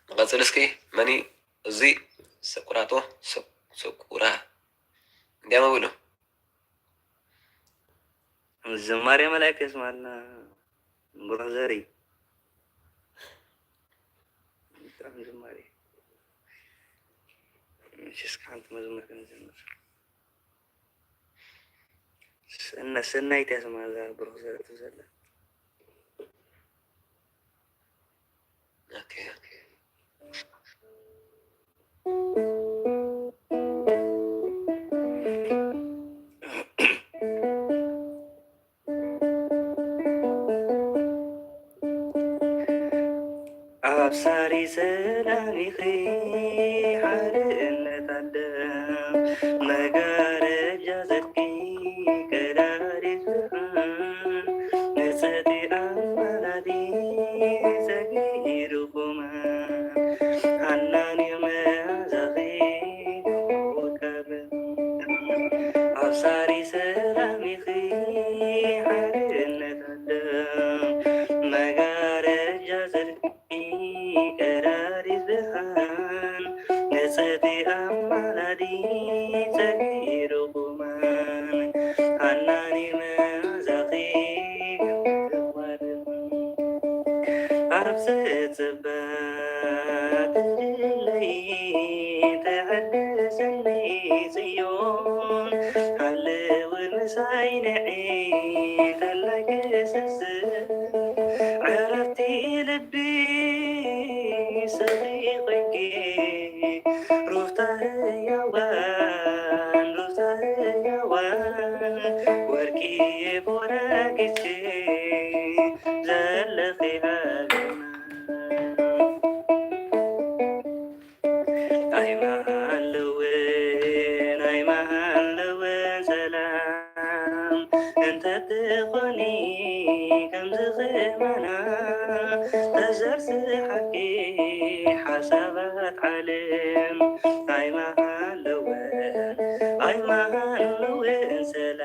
S4: نقطر اسكي ماني زي سكراتو سكورا دي ما بولو
S9: الزمار ملاك اسمع لنا برزري زماري مش اسكانت مزمر كان زمر سنة يتسمع ذا برزري تزلا
S4: اوكي
S9: أبصاري سلامي خي حالنا تدام مقارب جازتي كراري سبحان نسيتي أمالي سكيركما حناني ما زغي وكبر أبصاري سلامي خي حالنا تدام مقارب جازتي كراري سبحان نسيتي أمالي سكيركما حناني ما زغي عرب ستبات اللي تعدسني سيون حلو المساينعي خلك سسر عرفتي لبي صديقك رفته يوان وركي براكتي زلخي هاجما أي معلوين سلام أنت تغني كم زغمنا تزرس حكي حسابات علم أي معلوين ሃይማኖት ሰላም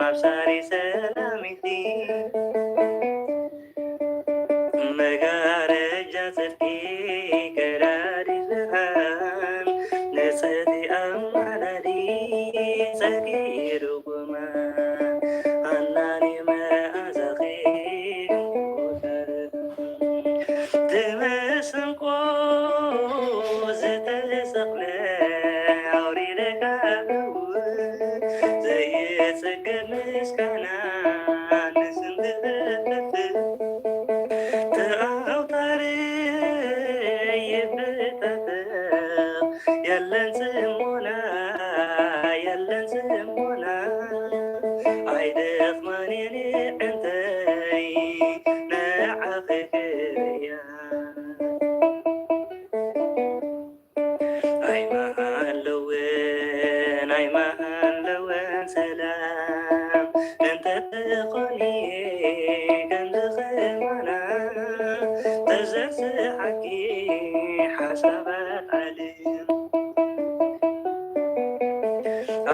S9: አብሳሪ ሰላሚቲ መጋረጃ ጽድቂ ቀዳዲ ብርሃን ንጽሕቲ ኣማላዲ ጸጊሩ ጉማ ሃናኒ መኣዛኺ ትመስንቆ ዝተሰቕለ ኣውሪደካ ዘይጽገብ ምስጋና ንስንትፍፍ ተኣውታር ይፍታተኽ የለን ጽሞና የለን ጽሞና ኣይደኽማንን እንተይ ንዓኺ ክብያ ኣይመሃለወን ሰላም እንተትኾኒ ከምዝኽማና ተዘርዝሓኪ ሓሳባት ዓለም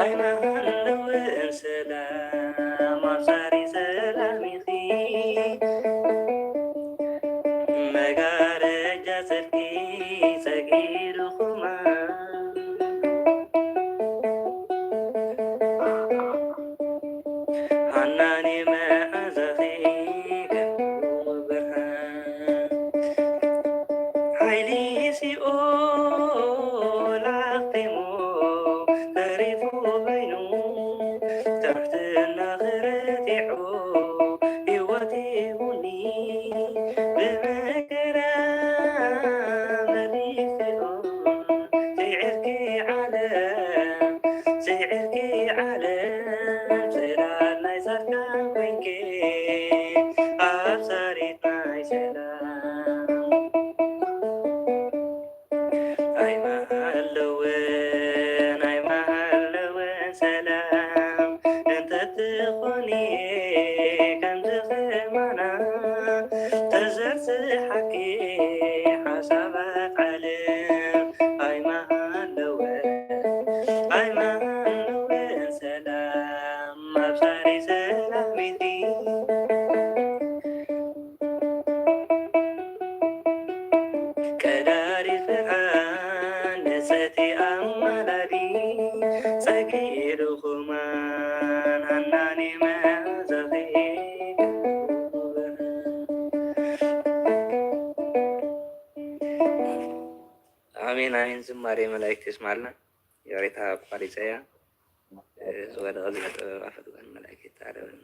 S9: ኣይመሃለወን ሰላም ኣብሳሪ ሰላሚኺ መጋረጃ ጽድቂ ጸጊሩኹማ ሃናኒ መኣዛኺ ከምኡ ብርሃን ሓይሊ ሲኦል ኣኽቲሙ ተሪፉ በይኑ ታሕትና ኽረቲዑ ሕይወት ይሁኒ ብመከራ መሪፍኦ ስዒርኪ ዓለም ስዒርኪ ዓለም ጽላል ናይ ጻድቃን ኮንኪ ኣብሳሪት ናይ ሰላም ኣይመሃለወን ሰላም እንተትኾኒ ከምዝኽማና ተዘርዝሓኪ ሓሳባት ዓለም ኣይመሃለወን ሰላም ኣብሳሪ ሰላሚቲ ቀዳዲ ብርሃን ንጽሕቲ ኣማላዲ ጸጊሩኹማን ሃናኒ መኣዛኺ አሜን አሜን። ዝማሬ መላእክት ይስማልና የሬታ ቋሪፀያ ዝወደ ቀዝነ ጥበብ ኣፈጥን መላእክት ታረበን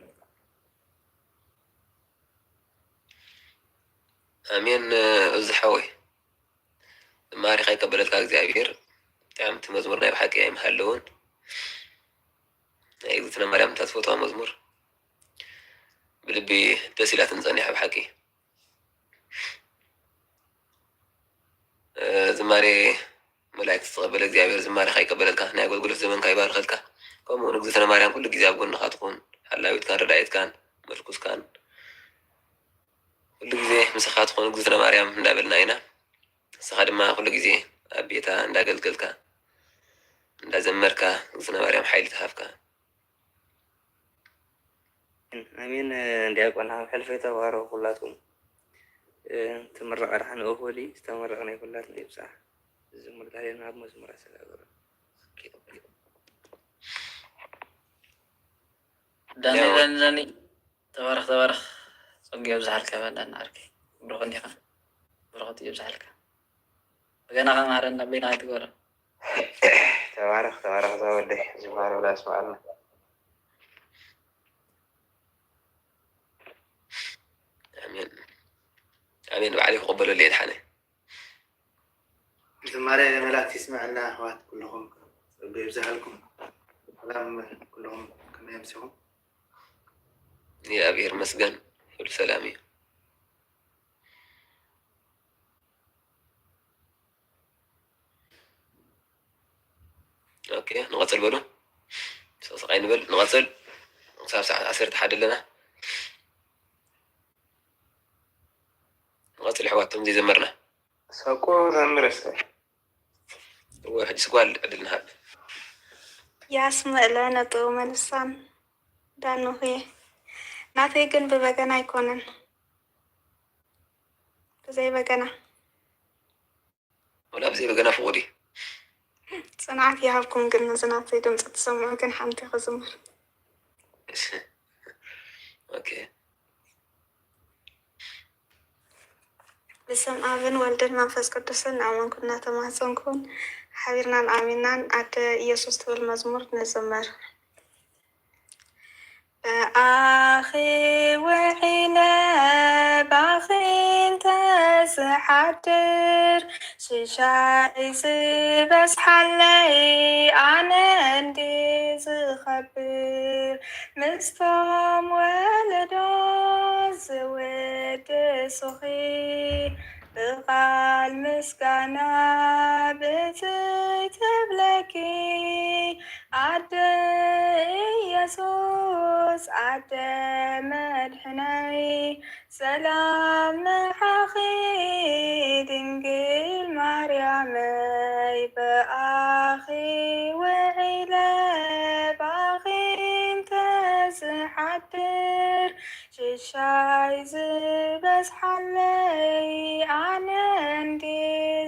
S4: አሜን። እዚ ሓወይ ዝማሬ ከይቀበለልካ እግዚኣብሔር ብጣዕሚ እቲ መዝሙር ናይ ብሓቂ ኣይመሃለውን ናይ እግዝእትነ ማርያም እታትፈትዋ መዝሙር ብልቢ ደስ ኢላትን ጸኒሐ ብሓቂ ዝማሬ መላእክት ዝተቐበለ እግዚኣብሔር ዝማሬ ከይቀበለልካ ናይ ኣገልግሎት ዘመንካ ይባርኸልካ። ከምኡውን እግዝእትነ ማርያም ኩሉ ግዜ ኣብ ጎንኻ ትኹን ሓላዊትካን ረዳኢትካን መልኩስካን ኩሉ ግዜ ምስኻ ትኹን እግዝእትነ ማርያም እንዳበልና ኢና። ንስኻ ድማ ኩሉ ግዜ ኣብ ቤታ እንዳገልገልካ እንዳዘመርካ እግዝእትነ ማርያም ሓይሊ ትሃብካ።
S9: አሜን። እንዲያቆን ሕልፈ ተባሮ ኩላትኩም ትምረቕ ድሓን እኹሊ ዝተመረቕና ኩላትና ይብፃሕ ዝምርታ ና ኣብ መዝሙር ኣሰጋገሩ
S8: ዳኒ ተባረኽ ፀጊ ኣብዝሓልካ በላና ኣርኪ ብረኸ ዲኻ ብረኸት ኣብዝሓልካ በገና ከማረና ቤና ኣይትገረ
S6: ተባረኽ ዘወደይ ዝማሬ ብላ ስማዓልና
S4: አሜን አሜን። ባዕሊ ክቕበሎ ልየ ድሓነ
S5: ዝማሬ መላእክት ይስማዓልና ኣሕዋት ኩልኹም ፀጊ ይብዝሓልኩም ሰላም ኩልኹም ከመይ ኣምሲኹም
S4: የእግዚአብሔር መስገን ሁሉ ሰላም እዩ። ኦኬ ንቐፅል በሉ ሰቕሰቓይ ንበል ንቐፅል ክሳብ ሰዓት 11 ኣለና ንቐፅል ኣሕዋቶም ዘይዘመርና
S6: ሰቆ ዘምር እስከ
S4: ሕጂ ስጓል ዕድል ንሃብ
S7: ያስምዕ ለነጡ መልሳን ዳንኹ ናተይ ግን ብበገና ኣይኮነን ብዘይ በገና
S4: ወላ ብዘይ በገና ፍቑድ
S7: ጽንዓት ይሃብኩም ግን ንዝናተይ ድምፂ ትሰምዑ ግን ሓንቲ ክዝምር
S4: ኦኬ
S7: ብስም ኣብን ወልድን መንፈስ ቅዱስን ኣመንኩ እናተማህፀንኩን ሓቢርናን ኣሚናን ኣደ ኢየሱስ ትብል መዝሙር ንዝመር በኣኺ ውዒለ ባኺ እንተዝሓድር ሽሻይ ዝበዝሓለይ ኣነ እንዲ ዝኸብር ምስቶም ወለዶ ዝውድሱኺ ብቓል ምስጋና ብትትብለኪ ኣደ ኢየሱስ ኣደ መድሕነይ ሰላም ንሓኺ ድንግል ማርያመይ በኣኺ ውዒለ ባኺ እንተዝሓድር ሽሻይ ዝበዝሓለይ ኣነ እንዲ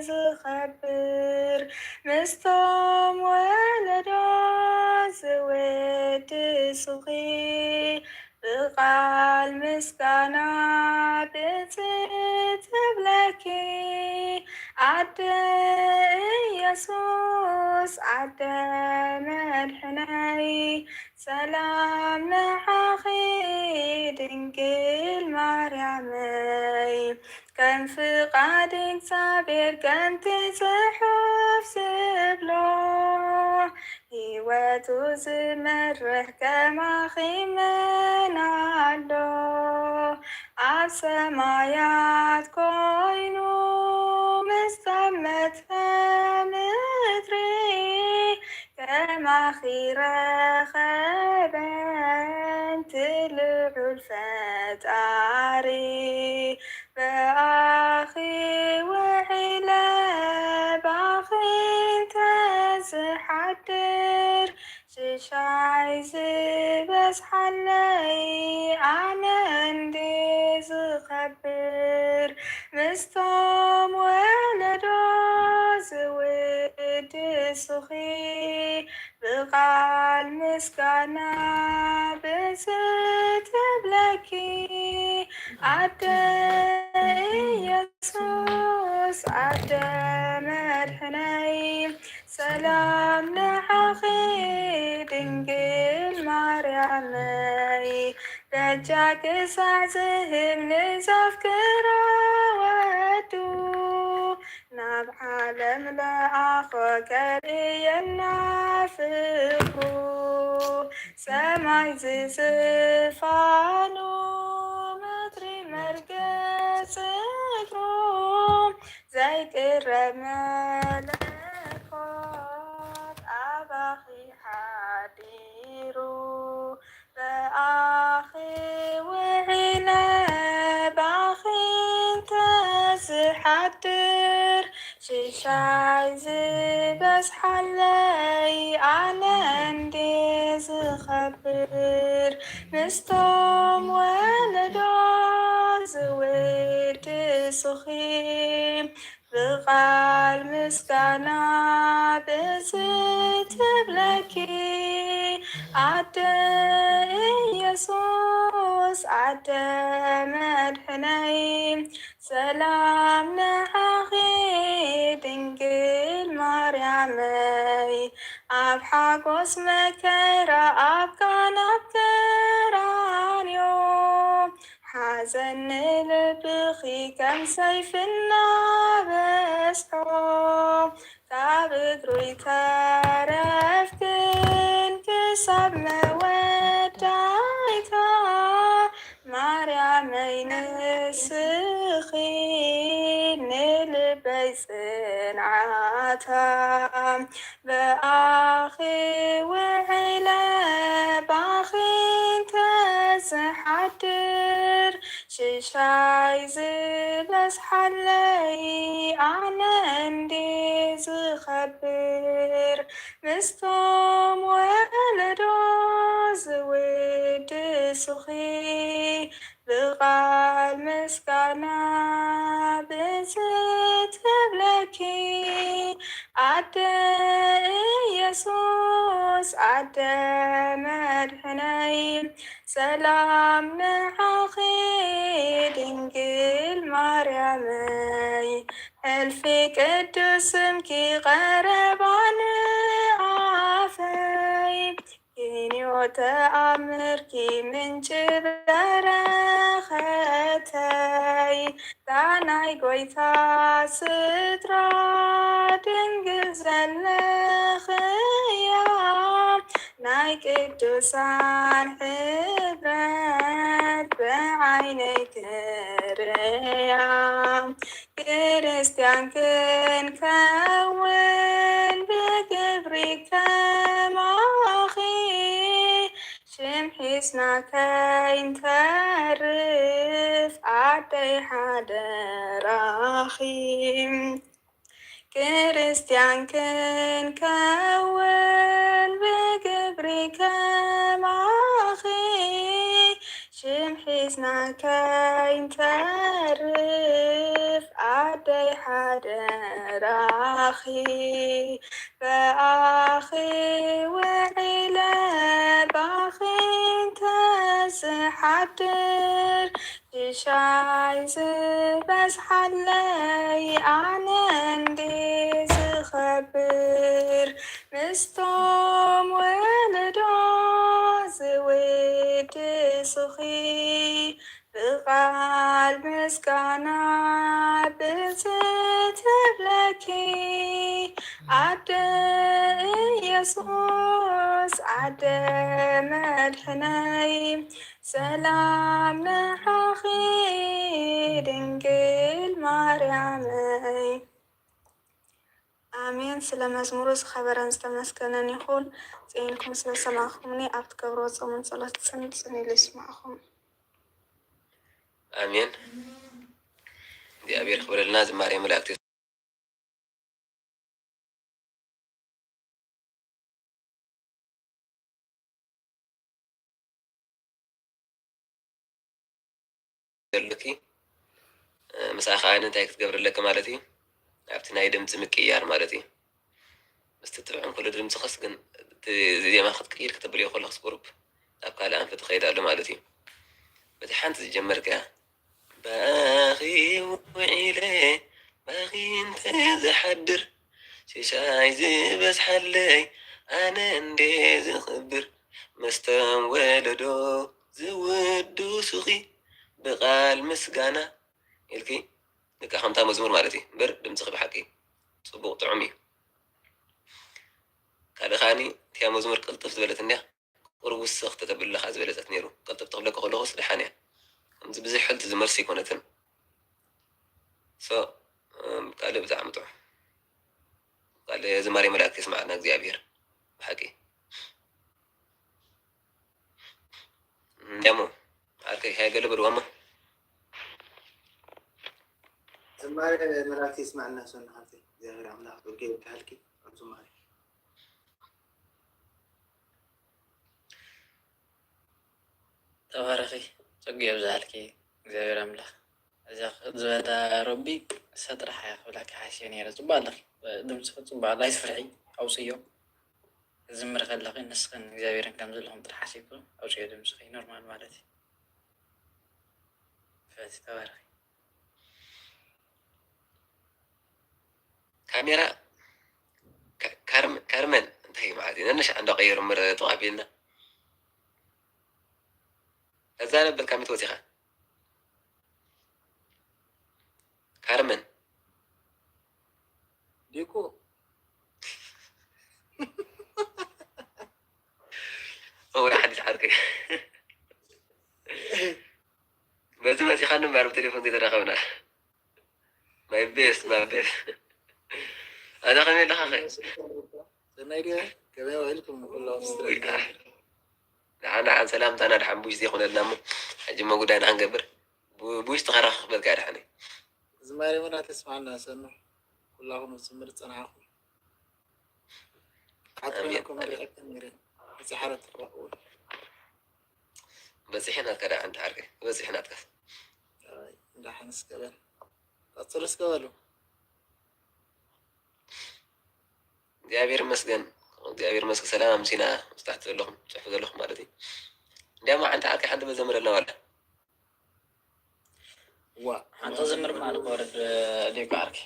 S7: ዝኸብር ምስቶም ወለዶ ዝውድሱኺ ብቓል ምስጋና ብትትብለኪ ኣደ ኢየሱስ ኣደ መድሕነይ ሰላም ንሓኺ ድንግል ማርያመይ ከም ፍቓድ እግዚኣብሔር ከምቲ ጽሑፍ ዝብሎ ህይወቱ ዝመርሕ ከማኺ መናሎ ኣብ ሰማያት ኮይኑ ምስተመትፈ ምድሪ ከማኺ ረኸበን ትልዑል ፈጣሪ በኣኺ ውዒለ ባኺ እንተዝሓድር ሽሻይ ዝበዝሓለይ ኣነ እንዲ ዝኸብር ምስቶም ወለዶ ዝውድሱኺ ብቓል ምስጋና ብትትብለኪ ኣደ ኢየሱስ ኣደ መድሕነይ ሰላም ንሓኺ ድንግል ማርያመይ ደጃ ክሳዕ ዝህብ ንዘፍክሮ ወዱ ናብ ዓለም ለኣኾ ከርእየና ፍቅሩ ሰማይ ዝስፋኑ ምድሪ መርገጽ እግሩ ዘይቅረብ መለኮት ኣባኺ ሓዲሩ በኣኺ ውዒለ ባኺ እንተዝሓድር ሽሻይ ዝበዝሓለይ ኣነ እንዲ ዝኸብር ምስቶም ወለዶ ዝውድሱኺ ብቓል ምስጋና ብትትብለኪ ኣደ ኢየሱስ ኣደ መድሕነይ ሰላም ንሓኺ ድንግል ማርያመይ ኣብ ሓጎስ መከራ ኣብ ካናብ ቀራንዮ ሓዘን ንልብኺ ከም ሰይፊ እናበስሖ ካብ እግሩ ተረፍክን ክሳብ መወዳእታ ማርያመይ ንስኺ ንልበይ ጽንዓታ በኣኺ ውዒለ ባኺ እንተዝሓድር ሽሻይ ዝበዝሓለይ ኣነ እንዲ ዝኸብር ምስቶም عد مدحني سلام نعخي دنجل مريمي ألف قدسم كي غربان عافي كيني وتأمر كي من جبر ختي دعناي قويتا سترا دنجل زلخيا ناي قدسان حبرت بعينيك ريا كريستيان كن كون بقبرك ماخي شمحسنا كاين تعرف عدي حدا راخي كريستيان كن كون بقبرك ماخي شمحسنا كاين تعرف عدي حدا راخي فأخي وعلا باخي تسحدر شايز بس حلي عندي سخبر مستوم ولدو زويد سخي بقال مسكانا بتتبلكي عد يسوس عد مدحني سلام نحخي دنجل مريمي آمين سلام مزمورس خبران استمسكنن يخون زينكم سلسماخمني أبتكبرو صمن صلاة سنة لسمعكم
S4: آمين دي أبي خبر لنا زماري ملاكتي لكي مساء خاين انت هيك تقبر لك مالتي عرفتي ناي دمت مكيار مالتي بس تتبعون كل دمت خص كن زي ما اخذ كثير كتب لي خلص قرب ابقى الان في تخيل له مالتي بتحنت تجمر كا باغي وعيلي باغي انت زحدر شاي زي بس حلي انا اندي زخبر مستم ولدو زودو سخي بقال مسقانا يلكي لك خمتا مزمور مالتي بر دمتخ بحقي صبوغ طعمي كالي خاني تيا مزمور قلطف زبلتني قرب السخ تتبل لخا زبلتت نيرو قلطف تغلق خلوغ صلحانيا امز بزي حلت زمرسي كونتن كالي بتاع مطع قال زماري ملاك يسمعنا እግዚአብሔር بحقي دمو عاركي هاي قلب الوامه
S5: زماري ملاك يسمعنا سنة هاتي እግዚአብሔር አምላክ ወጌ ካልኪ زماري
S8: تبارخي صقي بزعلكي እግዚአብሔር አምላክ እዛ ዝበዳ ረቢ ሰጥራሕ ያኽብላካ ሓሲዮ ነይረ ፅቡቅ ኣለኺ ድምፂ ፅቡቅ ኣላ ይስፍርሒ ኣውፅዮ ዝምር ከለኺ ንስኽን እግዚኣብሔርን ከም ዘለኹም ጥራሕ ሓሲብኩ ኣውፅዮ ድምፅኺ ኖርማል ማለት እዩ ፈቲ ተባረኺ
S4: ካሜራ كارمن انتهي معادي ننش عنده غير مرة تقابلنا الزانب بالكامل وثيقة كارمن
S5: ديكو
S4: هو أحد يتحرك بس ما تخانم بعرف تليفون دي تراخونا ما يبيس هذا خليني لخاخي
S5: سنايريا كمان وعلكم كله
S4: أنا عن سلامت أنا رح بوش دي خلنا نامو حجم ما قد أنا عنقبر بوش تخرخ بالقاعد حني
S5: زماري ولا تسمعنا سنة كلهم سمرت أنا عاقل عطيكم ريحة ميرين بس حارة الرؤول
S4: بس إحنا كذا عند حركة بس إحنا كذا
S5: ده حنس كمان أتصرس كوالو
S4: እግዚአብሔር ይመስገን እግዚአብሔር መስክ ሰላም ሲና ስታሕት ዘለኹም ፅሑፍ ዘለኹም ማለት እዩ እንዲያማ ሓንቲ ዓርኪ ሓንቲ መዘምር ኣለዋ ኣላ
S8: ሓንቲ ዘምር ማለት ወርድ ዲዮቅ ዓርኪ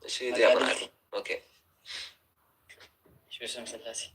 S4: እሺ ዲያቆን ዓርኪ ኦኬ
S8: شو اسم ثلاثي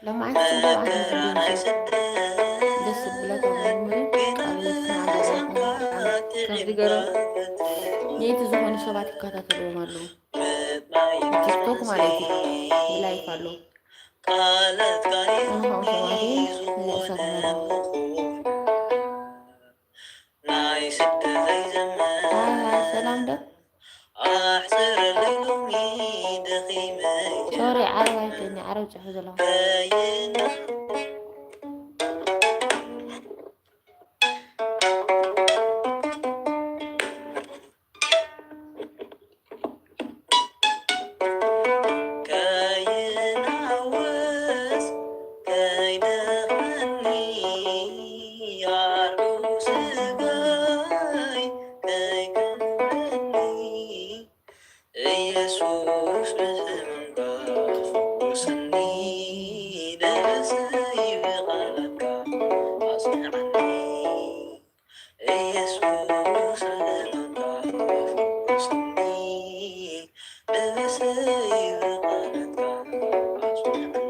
S1: لما عايز تبقى عايز بس البلاد والمريض قالوا يسمع كيف دقرا نيت زمان سبعة كاتات مالو تيك توك مالتي بلاي فالو أنا هو سواري سلام ده سوري عربي تاني عربي تحوز له
S8: ኢየሱስ ፈውሰኒ ንብሰይ ብቃልካ አጽናዕኒ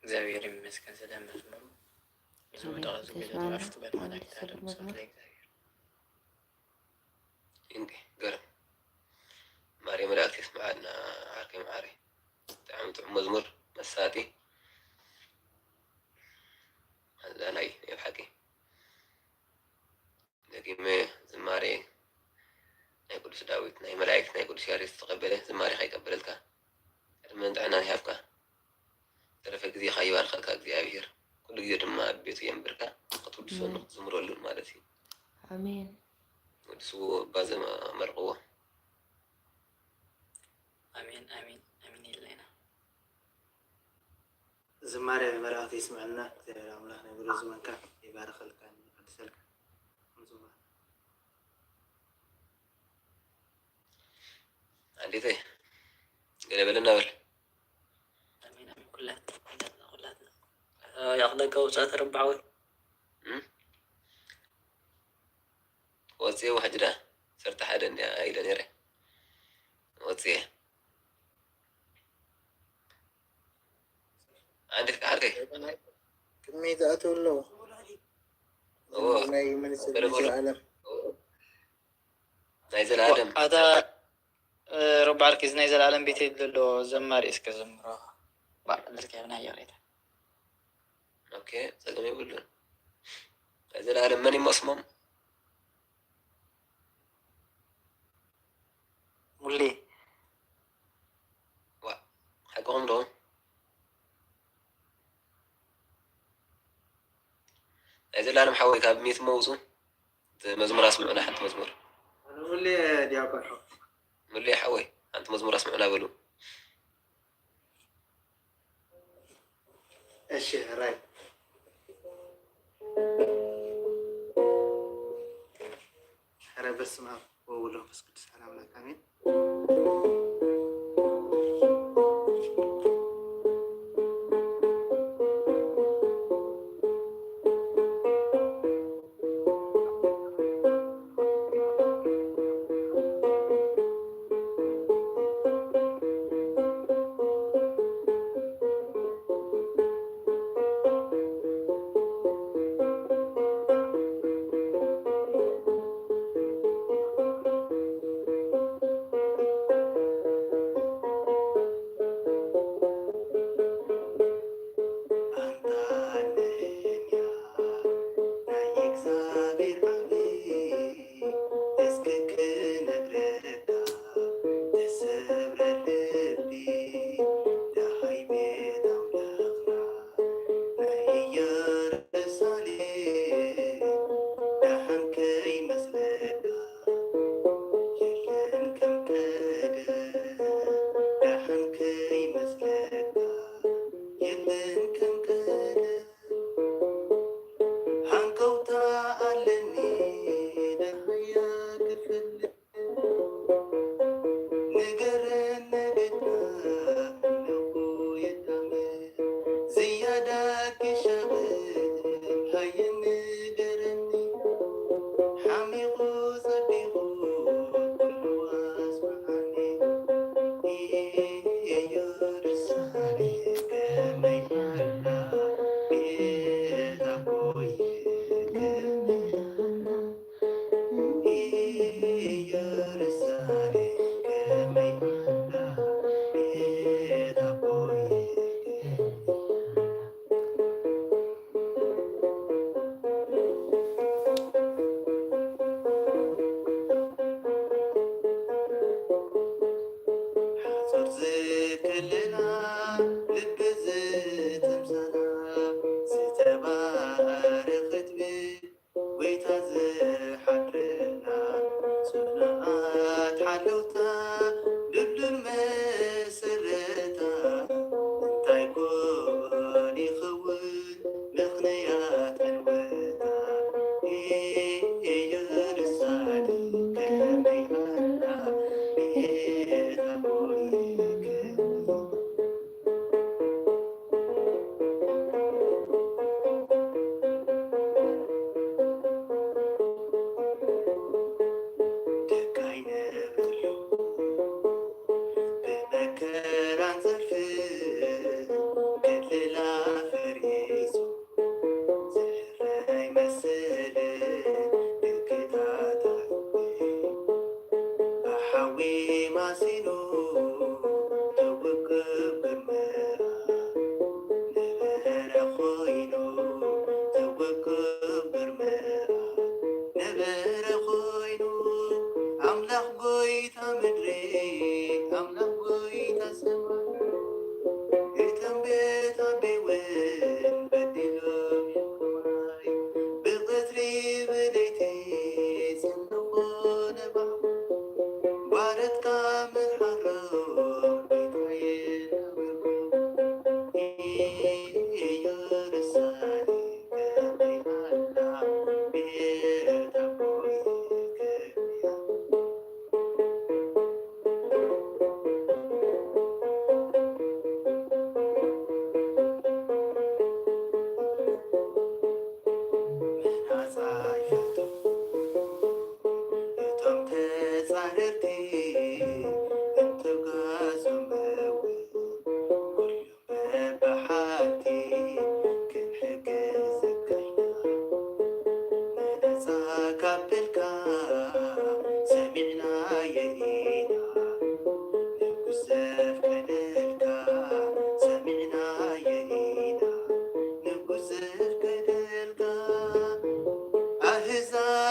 S8: እግዚአብሔር ይመስገን ስለመዝሙሩ
S4: ገርም ማርያም መላእክት ይስማዓና ዓርኪ መዓሪ ብጣዕሚ ጥዑም መዝሙር መሳጢ ኣዛ ናይ ብሓቂ ደጊመ ዝማሬ ናይ ቅዱስ ዳዊት ናይ መላእክት ናይ ቅዱስ ያሬድ ዝተቐበለ ዝማሬ ከይቀበለልካ ቅድመ ጥዕና ይሃብካ ተረፈ ጊዜ ይባርከካ እግዚአብሔር ኩሉ ጊዜ ድማ ቤቱ የንብርካ ክትውድሶ ንክትዝምረሉን ማለት እዩ
S1: አሜን
S4: ወድስዎ ባዘማ መርቅዎ
S8: አሜን አሜን አሜን ይለና
S5: ዝማሬ መላእክት ይስምዐና እግዚአብሔር አምላክ ናይ ብሩ ዝመንካ ይባርከልካ ይቅድሰልካ
S4: አንዴተይ ገለ በለና በል
S8: አሜን አሜን ኩላት ያቅለቀ ውፃት ረባዓወት
S4: ወፅየ ዋሕድዳ ሰርተ ሓደ ኢለ ነይረ ወፅየ عندك حركة
S5: كمية أتول له
S4: نايزل العالم
S8: هذا ربع ركز نايزل العالم بيتي له زماري اسك زمرا بعد ذلك يا بنايا ريت
S4: اوكي سلام يقول زلالم من يمصمم
S8: ሙሌ
S4: حقهم لهم زلالم حوي كاب 100 موزو مزمور اسمعنا حتى مزمور
S5: أنا ملي دياكون حق
S4: ملي حوي أنت مزمور اسمعنا بلو
S5: እሺ ራይ ኧረ በስመ አብ ወወልድ ወመንፈስ ቅዱስ አሐዱ አምላክ አሜን።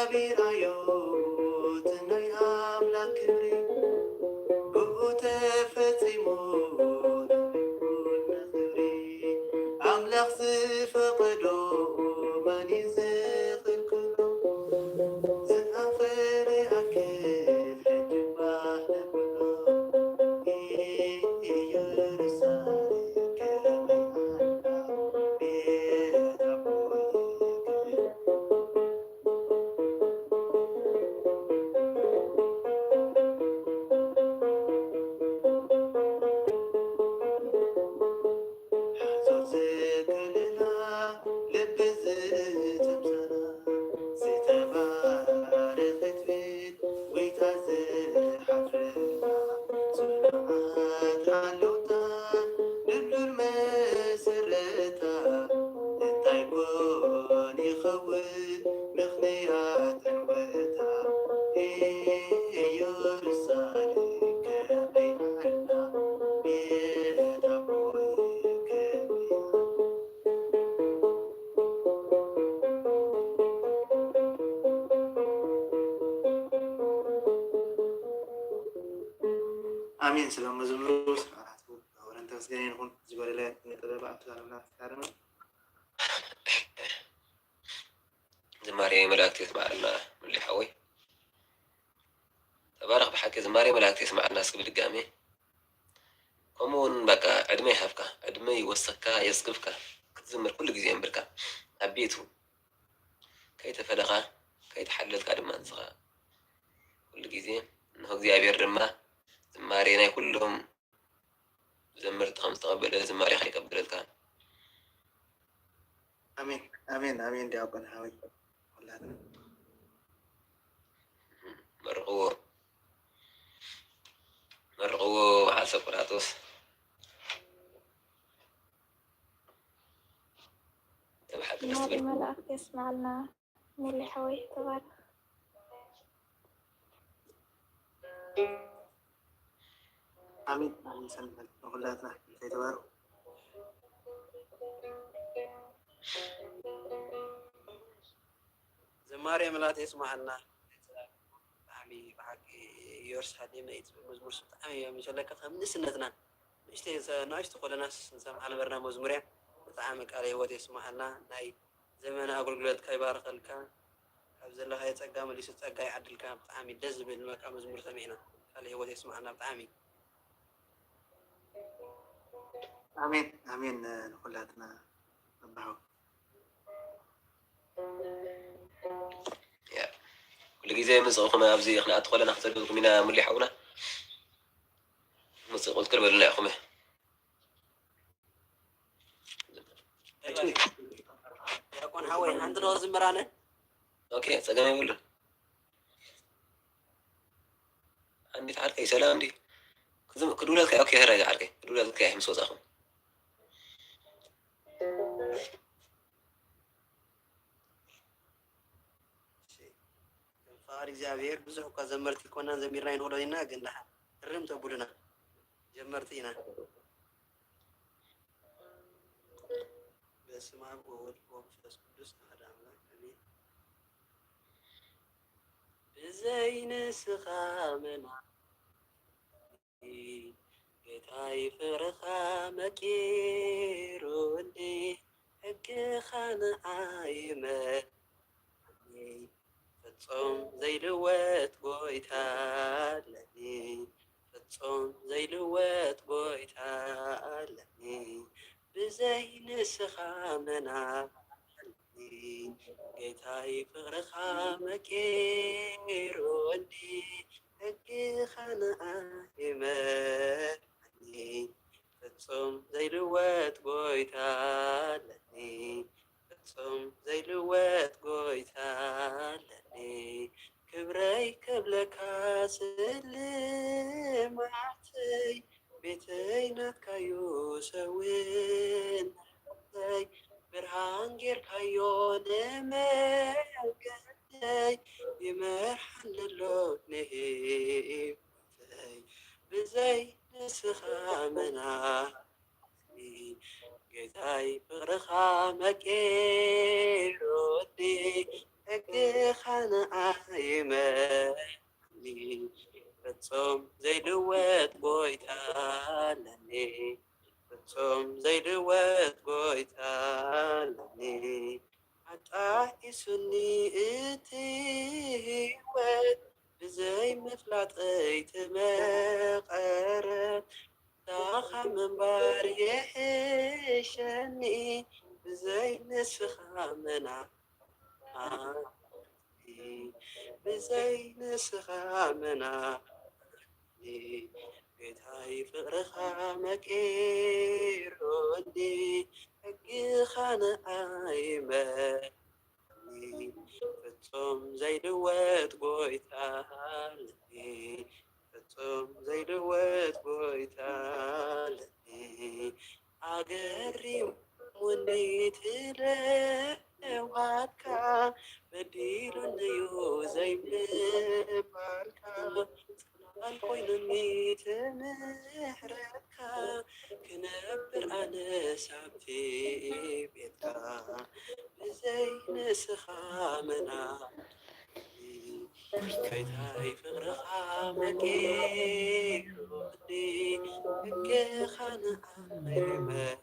S5: ገቢራዮ ትናይ ኣምላክ ክብሪ ብኡ ተፈጺሙ ንኹልና ክብሪ ኣምላኽ ዝፈቐዶ መን እዩ ዝኽልክሎ ዝኣፈረ ኣክል ሕጂ ባህ ነብሎ ኢየሩሳሌም ከመይ ኣላ ቤት ኣቦይ ሓዞር ዝክልና ልቢ ዝተምሰላ ዝተባረኸት ቤት ጎይታ ዝሓፍርላ ጽኑዓት ሓለውታ ልብሉል መሰረታ እንታይ ኮን ይኸውን ምኽንያት ዕንወታ ኢየሩሳሌም ከመይ ኣላ ቤት ኣቦይ ከመይ አሜን። ስለ መዝሙሩ ስርዓቱ አሁን ተመስገን ይሁን። እዚህ በሌላ ነጥብ አጥቷልና ታረመ
S4: ዝማሬ መላእክት የስማዓልና ምልሓወይ ተባረኽ ብሓቂ ዝማሬ መላእክት የስማዓልና እስኪ ብድጋሜ ከምኡውን በቃ ዕድመ ይሃብካ ዕድመ ይወሰካ የስክፍካ ክትዝምር ኩሉ ግዜ እምብርካ ኣብ ቤቱ ከይተፈለኻ ከይተሓለልካ ድማ ንስኻ ኩሉ ግዜ እንሆ እግዚኣብሔር ድማ ዝማሬ ናይ ኩሎም ዘመርቲ ከም ዝተቐበለ ዝማሬ ከይቀበለልካ
S5: አሜን አሜን አሜን። ዲያቆን ሀዊ ሁላትና
S4: መርቕዎ መርቕዎ በዓል ሰቁራጦስ ተባሓቂ ደስ
S7: ዝማሬ
S4: ትብል
S7: መላእክት የስማዓልና ሚሊሓወይ ተባረኽ
S5: አሜን አሜን። ሰንበት ሁላትና የተባረኩ
S10: ዝማሬ መላእክት የስማዓልና ብጣዕሚ ብሓቂ ኢየሩሳሌም ናይ መዝሙር ብጣዕሚ እዮም ይሸለካ ከም ንእስነትና ንእሽቶ ኮለናስ ንሰምዓ ነበርና መዝሙር እያ ብጣዕሚ ቃል ህይወት የስማዓልና ናይ ዘመነ ኣገልግሎት ከይባረኸልካ ኣብ ዘለኻዮ ፀጋ መሊሱ ፀጋ ይዓድልካ ብጣዕሚ ደስ ዝብል በቃ መዝሙር ሰሚዕና ቃል ህይወት የስማዓልና ብጣዕሚ
S5: አሜን አሜን። ንኩላትና ኣባሃው
S4: ኩሉ ግዜ ምፅኹም ኣብዚ ክነኣቱ ከለና ክሰድኩም ኢና ሙሊሓውና ምፅእ ቁልክል በሉና ኢኹም
S10: ዲያቆን ሓወይ ሓንቲ ዶ ዝምራነ
S4: ኦኬ ፀገም የብሉን አንዲት ዓርከይ ሰላም ዲ ክድውለልካ ኦኬ ህራይ ዓርከይ ክድውለልካ ምስ ወፃኹም
S10: ፈቃድ እግዚአብሔር ብዙሕ እኳ ዘመርቲ ኮናን ዘሚርና ይንክእሎ ኢና ግን ድሓ እርም ተቡልና ጀመርቲ ኢና በስመ አብ ወወልድ ወመንፈስ ቅዱስ አሐዱ አምላክ አሜን። ብዘይንስኻ መና ጌታ ይፍርኻ መቂሩኒ ሕግኻ ንዓይመ ፍጹም ዘይልወጥ ጎይታ ኣለኒ ፍጹም ዘይልወጥ ጎይታ ኣለኒ ብዘይ ንስኻ መናኒ ጌታይ ፍቅርኻ መቂሩኒ ሕግኻ ንኣይመኒ ፍጹም ዘይልወጥ ጎይታ ኣለኒ ፍጹም ዘይልወጥ ጎይታ ኣለኒ ክብረይ ክብለካ ስልማዓተይ ቤተይ ናትካዮ ሰውነተይ ብርሃን ጌርካዮ ንመንገደይ ይመርሓኒ ኣሎ ንሂወተይ ብዘይ ንስኻ መናኒ ጌታይ ፍቅርኻ መቂሩኒ ሕግኻ ንኣ ፍጹም ዘይልወጥ ጎይታ ለኒ ፍጹም ዘይልወጥ ጎይታ ለኒ ዓጣቂሱኒ እቲ ህይወት ብዘይ ምፍላጠይ ትመቐረት ታኻ ምንባር የሕሸኒ ብዘይ ንስኻ መና ብዘይ ንስኻ መና ጌታይ ፍቅርኻ መቂሩኒ ሕጊኻ ንኣይመኒ ፍጹም ዘይልወጥ ጎይታ ለኒ ፍጹም ዘይልወጥ ጎይታ ለኒ ኣገሪሙኒ ትለዋትካ በዲሉንዩ ዘይምባልካ ጽላል ኮይኑኒ ትምሕረትካ ክነብር ኣነ ሳብቲ ቤትካ ብዘይ ንስኻ መና ጎይታይ ፍቅርኻ መቂሩኒ ሕግኻ ንኣይመኒ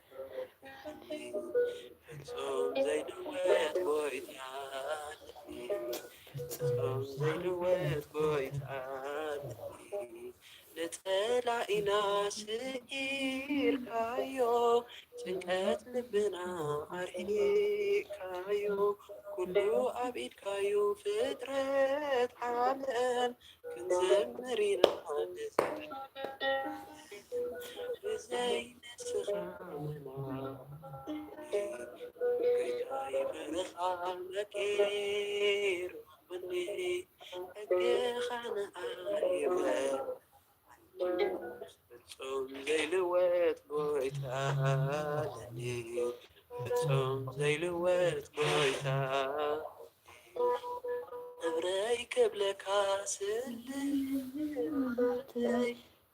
S10: ፍጹም ዘይልወጥ ጎይታ ለኒ ፍጹም ዘይልወጥ ጎይታ ለኒ ንጸላኢና ስኢርካዮ ጭንቀት ልብና ኣርሒካዮ ኩሉ ኣብ ኢድካዩ ፍጥረት ዓለም ክንዘምር ኢና ብዘይ ንስኻ መና ጌታይ ፍቅርኻ መቂሩኒ ሕግኻ ንኣይመኒ ፍጹም ዘይልወጥ ጎይታ ለኒ ፍጹም ዘይልወጥ ጎይታ እብረይ ክብለካ ስልተይ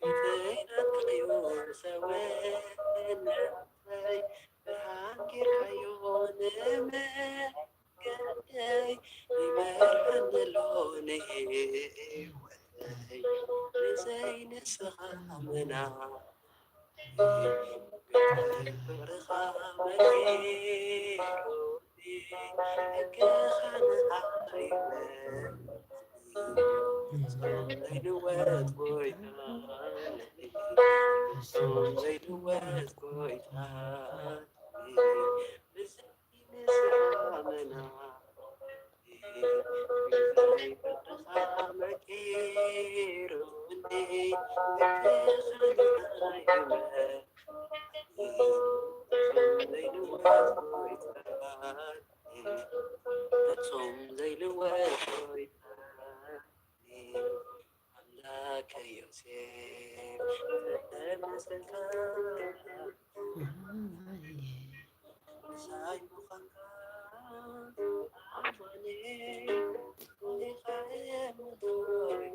S10: ቤተይ ናትካዮ ሰወነተይ ብርሃን ጌርካዮ ንመንገደይ ይመርሐኒ ኣሎ ንህይወተይ ብዘይ ንስኻ መና ጌታይ ፍቅርኻ መቂሩኒ ሕግኻ ንኣይመኒ ፍጹም ዘይልወጥ ጎይታ ለኒ ፍጹም ዘይልወጥ ጎይታ ለኒ ብዘይ ንስኻ መና ጌታይ ፍቅርኻ መቂሩኒ ሕግኻ ንኣይመኒ ፍጹም ዘይልወጥ ጎይታ ኣምላከ ዮሴፍ ተመስልካ ንሳይ ምዃንካ ኣማኑኤል ሆይኻ የምዶይ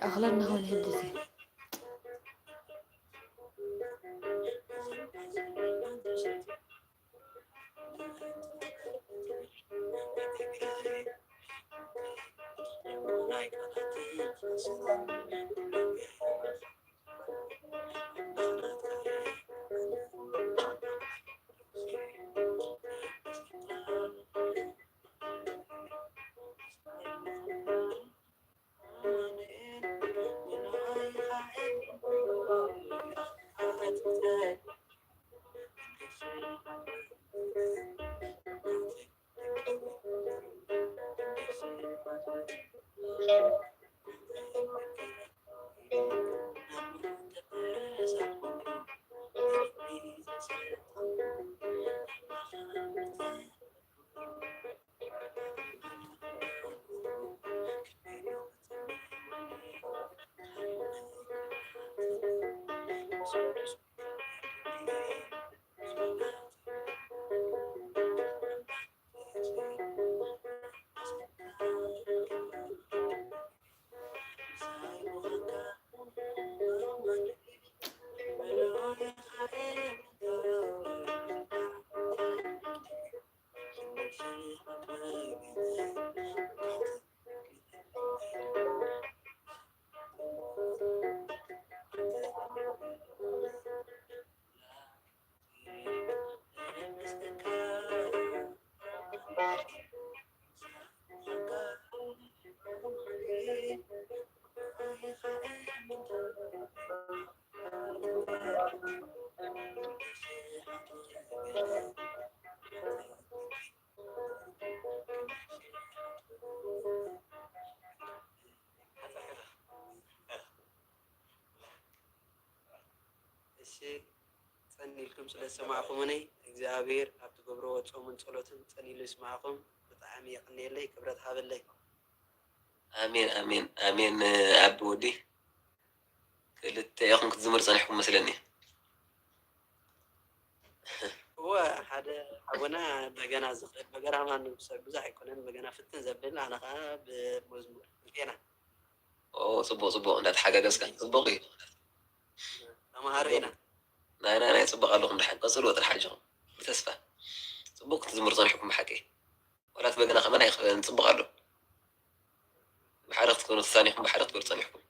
S1: أغلبنا هو الهندسي.
S10: ጸኒልኩም ስለ ሰማዕኹምኒ እግዚአብሔር ኣብ ትገብርዎ ጾምን ጸሎትን ጸኒሉ ይስማዓኹም ብጣዕሚ የቕኒየለይ ክብረት ሃበለይ
S4: ኣሜን ኣሜን ኣሜን ኣቢ ወዲ ክልተ ኢኹም ክትዝምር ጸኒሕኩም መስለኒ
S10: هو ሓደ ሓወና በገና ዝኽእል በገና ማን ብዙሕ ኣይኮነን በገና ፍትን ዘብል ኣነ ከዓ ብመዝሙር ጤና
S4: ጽቡቕ ጽቡቕ እንዳተሓጋገዝካ ጽቡቕ እዩ
S10: ተምሃሮ ኢና
S4: ናይ ጽቡቕ ኣለኹም ድሓን ቀጽልዎ ጥራሕ ሓጅኹም ብተስፋ ጽቡቕ ክትዝምር ጸኒሕኩም ብሓቂ ወላት በገና ከመና ንጽቡቕ ኣሎ ብሓደ ክትኮኑ ተሳኒሕኩም ብሓደ ክትበሉ ጸኒሕኩም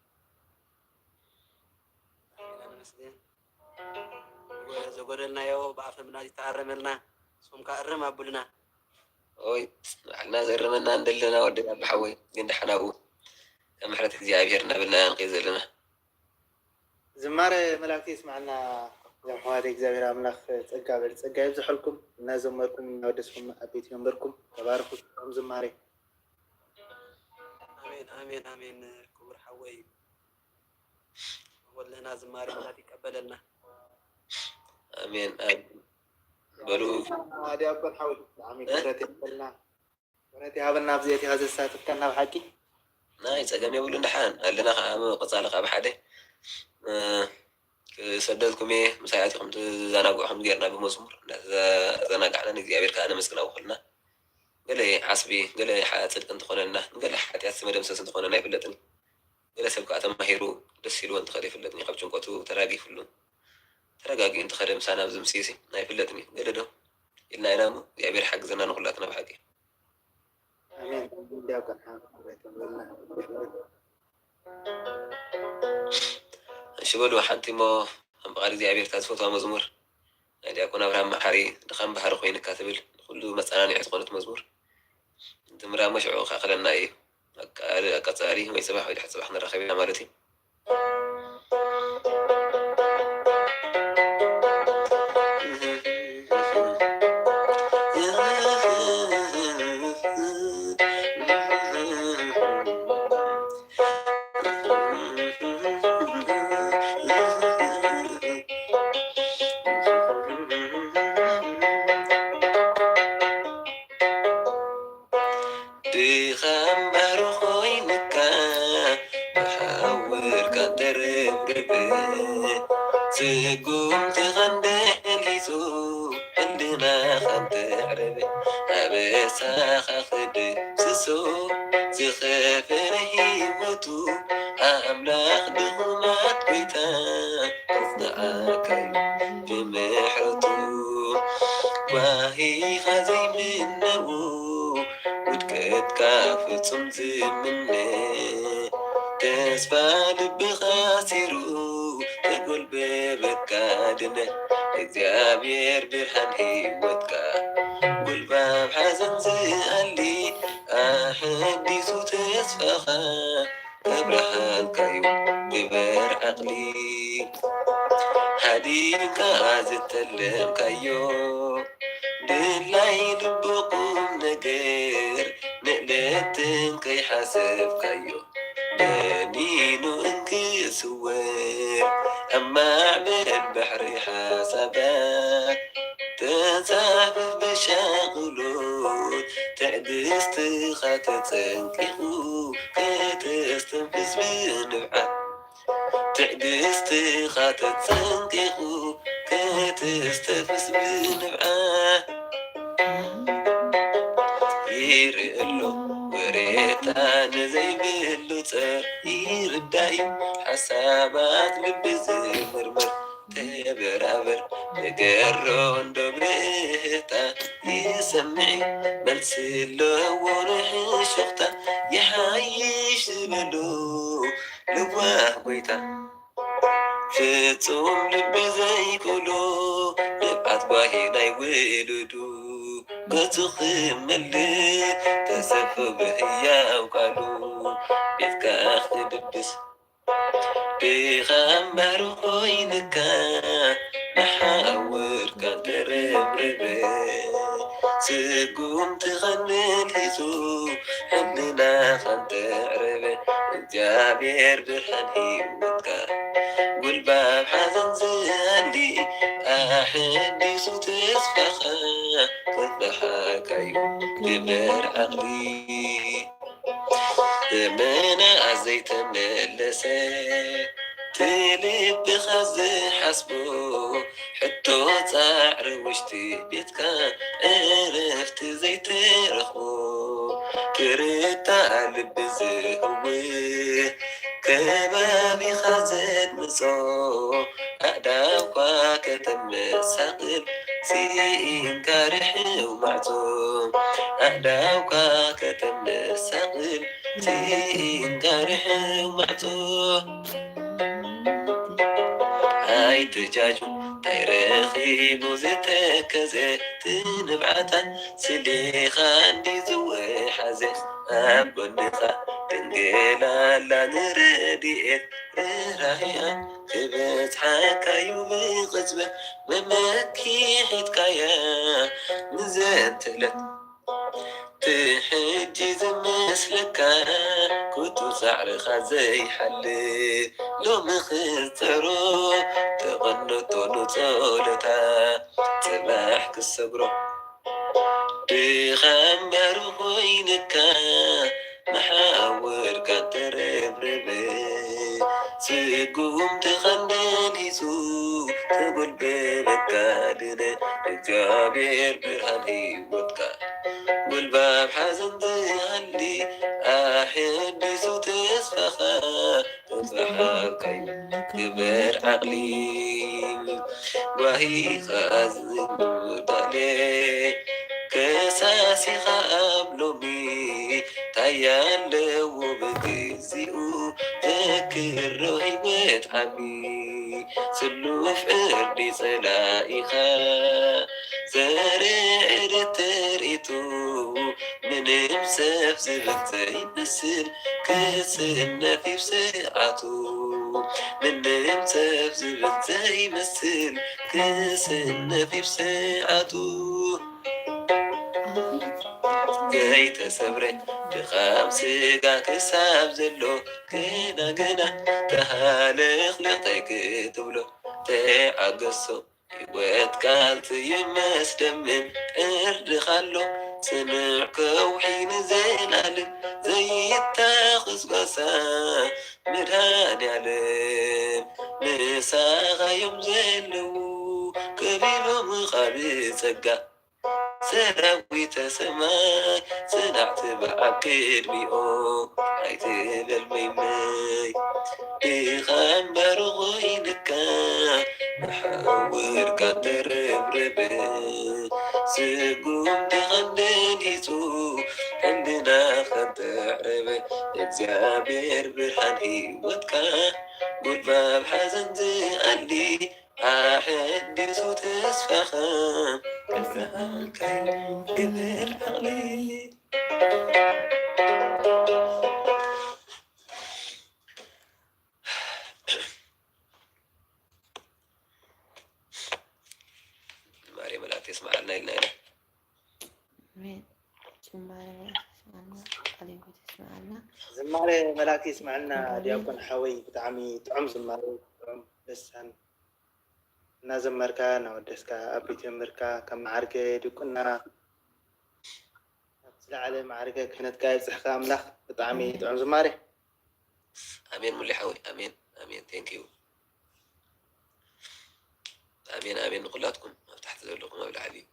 S10: ዘጎደልናዮ ብኣፈምና ዝተኣረመልና ንስኹም ከዓ እርም ኣቡልና
S4: ወይ ባዕልና ዘርመና እንደለና ወደና ብሓወይ ግን ድሓናብኡ ከም ምሕረት እግዚኣብሔር እናበልና ንኸይድ ዘለና
S5: ዝማረ መላእክቲ ይስማዓና ዘምሓዋት እግዚአብሔር ኣምላኽ ጸጋ በል ጸጋ ይብዝሐልኩም እናዘመርኩም እናወደስኩም ኣብ ቤት መንበርኩም ተባረኹ ከም ዝማሬ
S10: አሜን አሜን አሜን ክቡር ሓወይ ወለና ዝማሬ መላት ይቀበለልና
S4: አሜን በሉ
S5: ዲያቆን ሓወይ ብጣዕሚ ክብረት የብለና ወረት ሃበና ብዘይቲ ዘሳትፍከና ብሓቂ
S4: ናይ ፀገም የብሉ ድሓን ኣለና ከዓ ቆፃሊ ከዓ ብሓደ ክሰደድኩም እየ ምሳያቲኹም ትዘናግዑኹም ጌርና ብመዝሙር ዘናጋዕና ንእግዚኣብሔር ከዓ ነመስግናው ክልና ገለ ዓስቢ ገለ ፅድቂ እንትኾነና ገለ ሓጢኣት መደምሰስ እንትኾነና ይፍለጥኒ ገለ ሰብ ከዓ ተማሂሩ ደስ ኢልዎ እንትኸደ ይፍለጥኒ ካብ ጭንቆቱ ተራጊፍሉ ተረጋጊ እንትኸደ ምሳና ብዚ ምስሲ ናይፍለጥኒ ገለ ዶ ኢልና ኢና ሞ እግዚኣብሔር ሓግዘና ንኩላትና ብሓቂ
S5: አሜን ዲያቆን ሓወይ
S4: እሺ በሉ ሓንቲ ሞ ብቓል እግዚኣብሔር ዝፈትዋ መዝሙር ናይ ዲያቆን ኣብርሃም መሓሪ ድኻም ባሕሪ ኮይንካ ትብል ኩሉ መፀናኒዒ ዝኾነት መዝሙር እንትምራ መሽዑ ካኸለና እዩ ኣቀፃሪ ወይ ፅባሕ ወይ ድሕሪ ፅባሕ ንራኸብ ኢና ማለት እዩ عندنا خنت عربي أبسا خد سسو زخفر هيوتو أملاخ دغمات بيتا أصدعاك بمحرتو وهي خزي منه ودكت كافتم زمنه تسفى لب خاسرو تقول ببكادنه እግዚአብሔር ብርሃን ህይወትካ ጉልባብ ሓዘን ዝኣሊ ኣሕዲሱ ተስፋኻ ተብርሃንካዩ ግበር ዓቕሊ ሃዲንካ ዝተለምካዮ ድላይ ልብቁም ነገር ንዕለትን ከይሓሰብካዮ دنينو انكسور أما عمل بحري حسابات تزعف بشاغلوت تعدس تخاتة تنكيخو كتستنفس بنبعات تعدس تخاتة تنكيخو كتستنفس بنبعات يرقلو وريتان زي بلوتر يرداي حسابات لبزي مرمر تبرابر تقرون دبريتا يسمعي ملسلو ونح شختا يحايش بلو لواه بيتا ፍጹም ልቢ ዘይክእሎ ንብዓት ባሂናይ ውልዱ ገጹ ክምልእ ተሰፊ ብህያው ቃሉ ቤትካ ክድብስ ብኻ እምበር ኮይንካ ንሓውርካ ተረብርበ ስጉም ትኸንል ሒዙ ሕልናኻ እንተዕረበ እግዚኣብሔር ብርሃን ህይወትካ ጉልባብ ሓዘን ዝሃሊ ኣሕዲሱ ተስፋኻ ክፍሓካዩ ግበር ዓቕሊ ዘመና ዘይተመለሰ ትልብኻ ዝሓስቦ ሕቶ ፃዕሪ ውሽጢ ቤትካ ዕረፍቲ ዘይትረኽቦ ክርታዕ ልቢ ዝህውህ ከባቢኻ ዘድምፆ ኣእዳውኳ ከተመሳቕል ሲኢንካ ርሕው ማዕፆ ኣእዳውካ ከተመሳቕል ሲኢንካ ርሕው ማዕፆ ኣይትጃጁ ታይረኺቡ ዝተከዘ ትንብዓታት ስሊኻ እንዲ ዝወሓዘ ኣብ ጎንኻ ድንግላላ ንረድኤት ርህራሄኣ ክበፅሓካዩ ብቕፅበት መመኪሒትካያ ንዘንትለት ትሕጂ ዝመስለካ ኩቱ ፃዕርኻ ዘይሓልፍ ሎሚ ክፀሮ ተቐነቶ ንፀሎታ ፅባሕ ክሰግሮ ብኻ እምበር ኮይንካ መሓውርካ ተረብርበ ስጉም ትኸንል ሒዙ ተጐልበበካ ድነ እግዚኣብሔር ብርሃን ህይወትካ ጉልባብ ሓዘን ዝሃሊ ኣሕዲሱ ተስፋኻ ተፅሓካዩ ግበር ዓቕሊ ጓሂኻ ዝምዳለ ከሳሲኻ ኣብ ሎሚ ታያለዎ ብግዚኡ ዘክሮ ህይወት ዓሚ ስሉፍ ዕርዲ ጸላኢኻ ዘርዕድ ትርኢቱ ምንም ሰብ ዝብል ዘይመስል ክስነፍ ይብስዓቱ ምንም ሰብ ዝብል ዘይመስል ክስነፍ ይብስዓቱ ከይተሰብረ ድኻም ስጋ ክሳብ ዘሎ ገና ተሃልኽልኽተይ ክትብሎ ተዓገሶ ህይወት ቃልቲ ይመስደምን ዕርድኻሎ ጽኑዕ ከውሒ ንዘላለም ዘይታኽስ ጓሳ መድኃኔዓለም ንሳኻ ዮም ዘለዉ قبيلهم قابل سراويت سماي سنعت بعقل ميو عيت بالميمي إغامبر غوينك محاور قدر بربي سقوم تغنيتو عندنا خد عربي اكزابير برحاني وتكا قول باب حزن زقلي أحد صوت اسفخم كبران كبر عقلي مريم لا تسمع لنا إلنا
S10: زماري ملاك يسمع لنا ديكون حوي بتعمي تعم زماري تعم بسان نازمركا نودسكا أبيت مركا كم عركة ديكونا على معركة كانت قاعد صحكا أملاخ بتعمي تعم زماري
S4: أمين ملي حوي أمين أمين ثانك يو أمين أمين كلاتكم تحت ذلكم بالعلي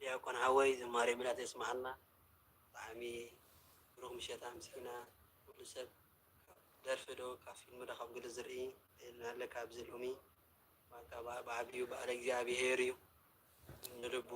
S10: ديكون حوي زماري ملاك يسمع لنا تعمي رغم شيطان مسكينة كل سب درفدو كافي المدخل قل الزرعي لك أبزل أمي بعبيو بعد እግዚአብሔርዩ ንልቡ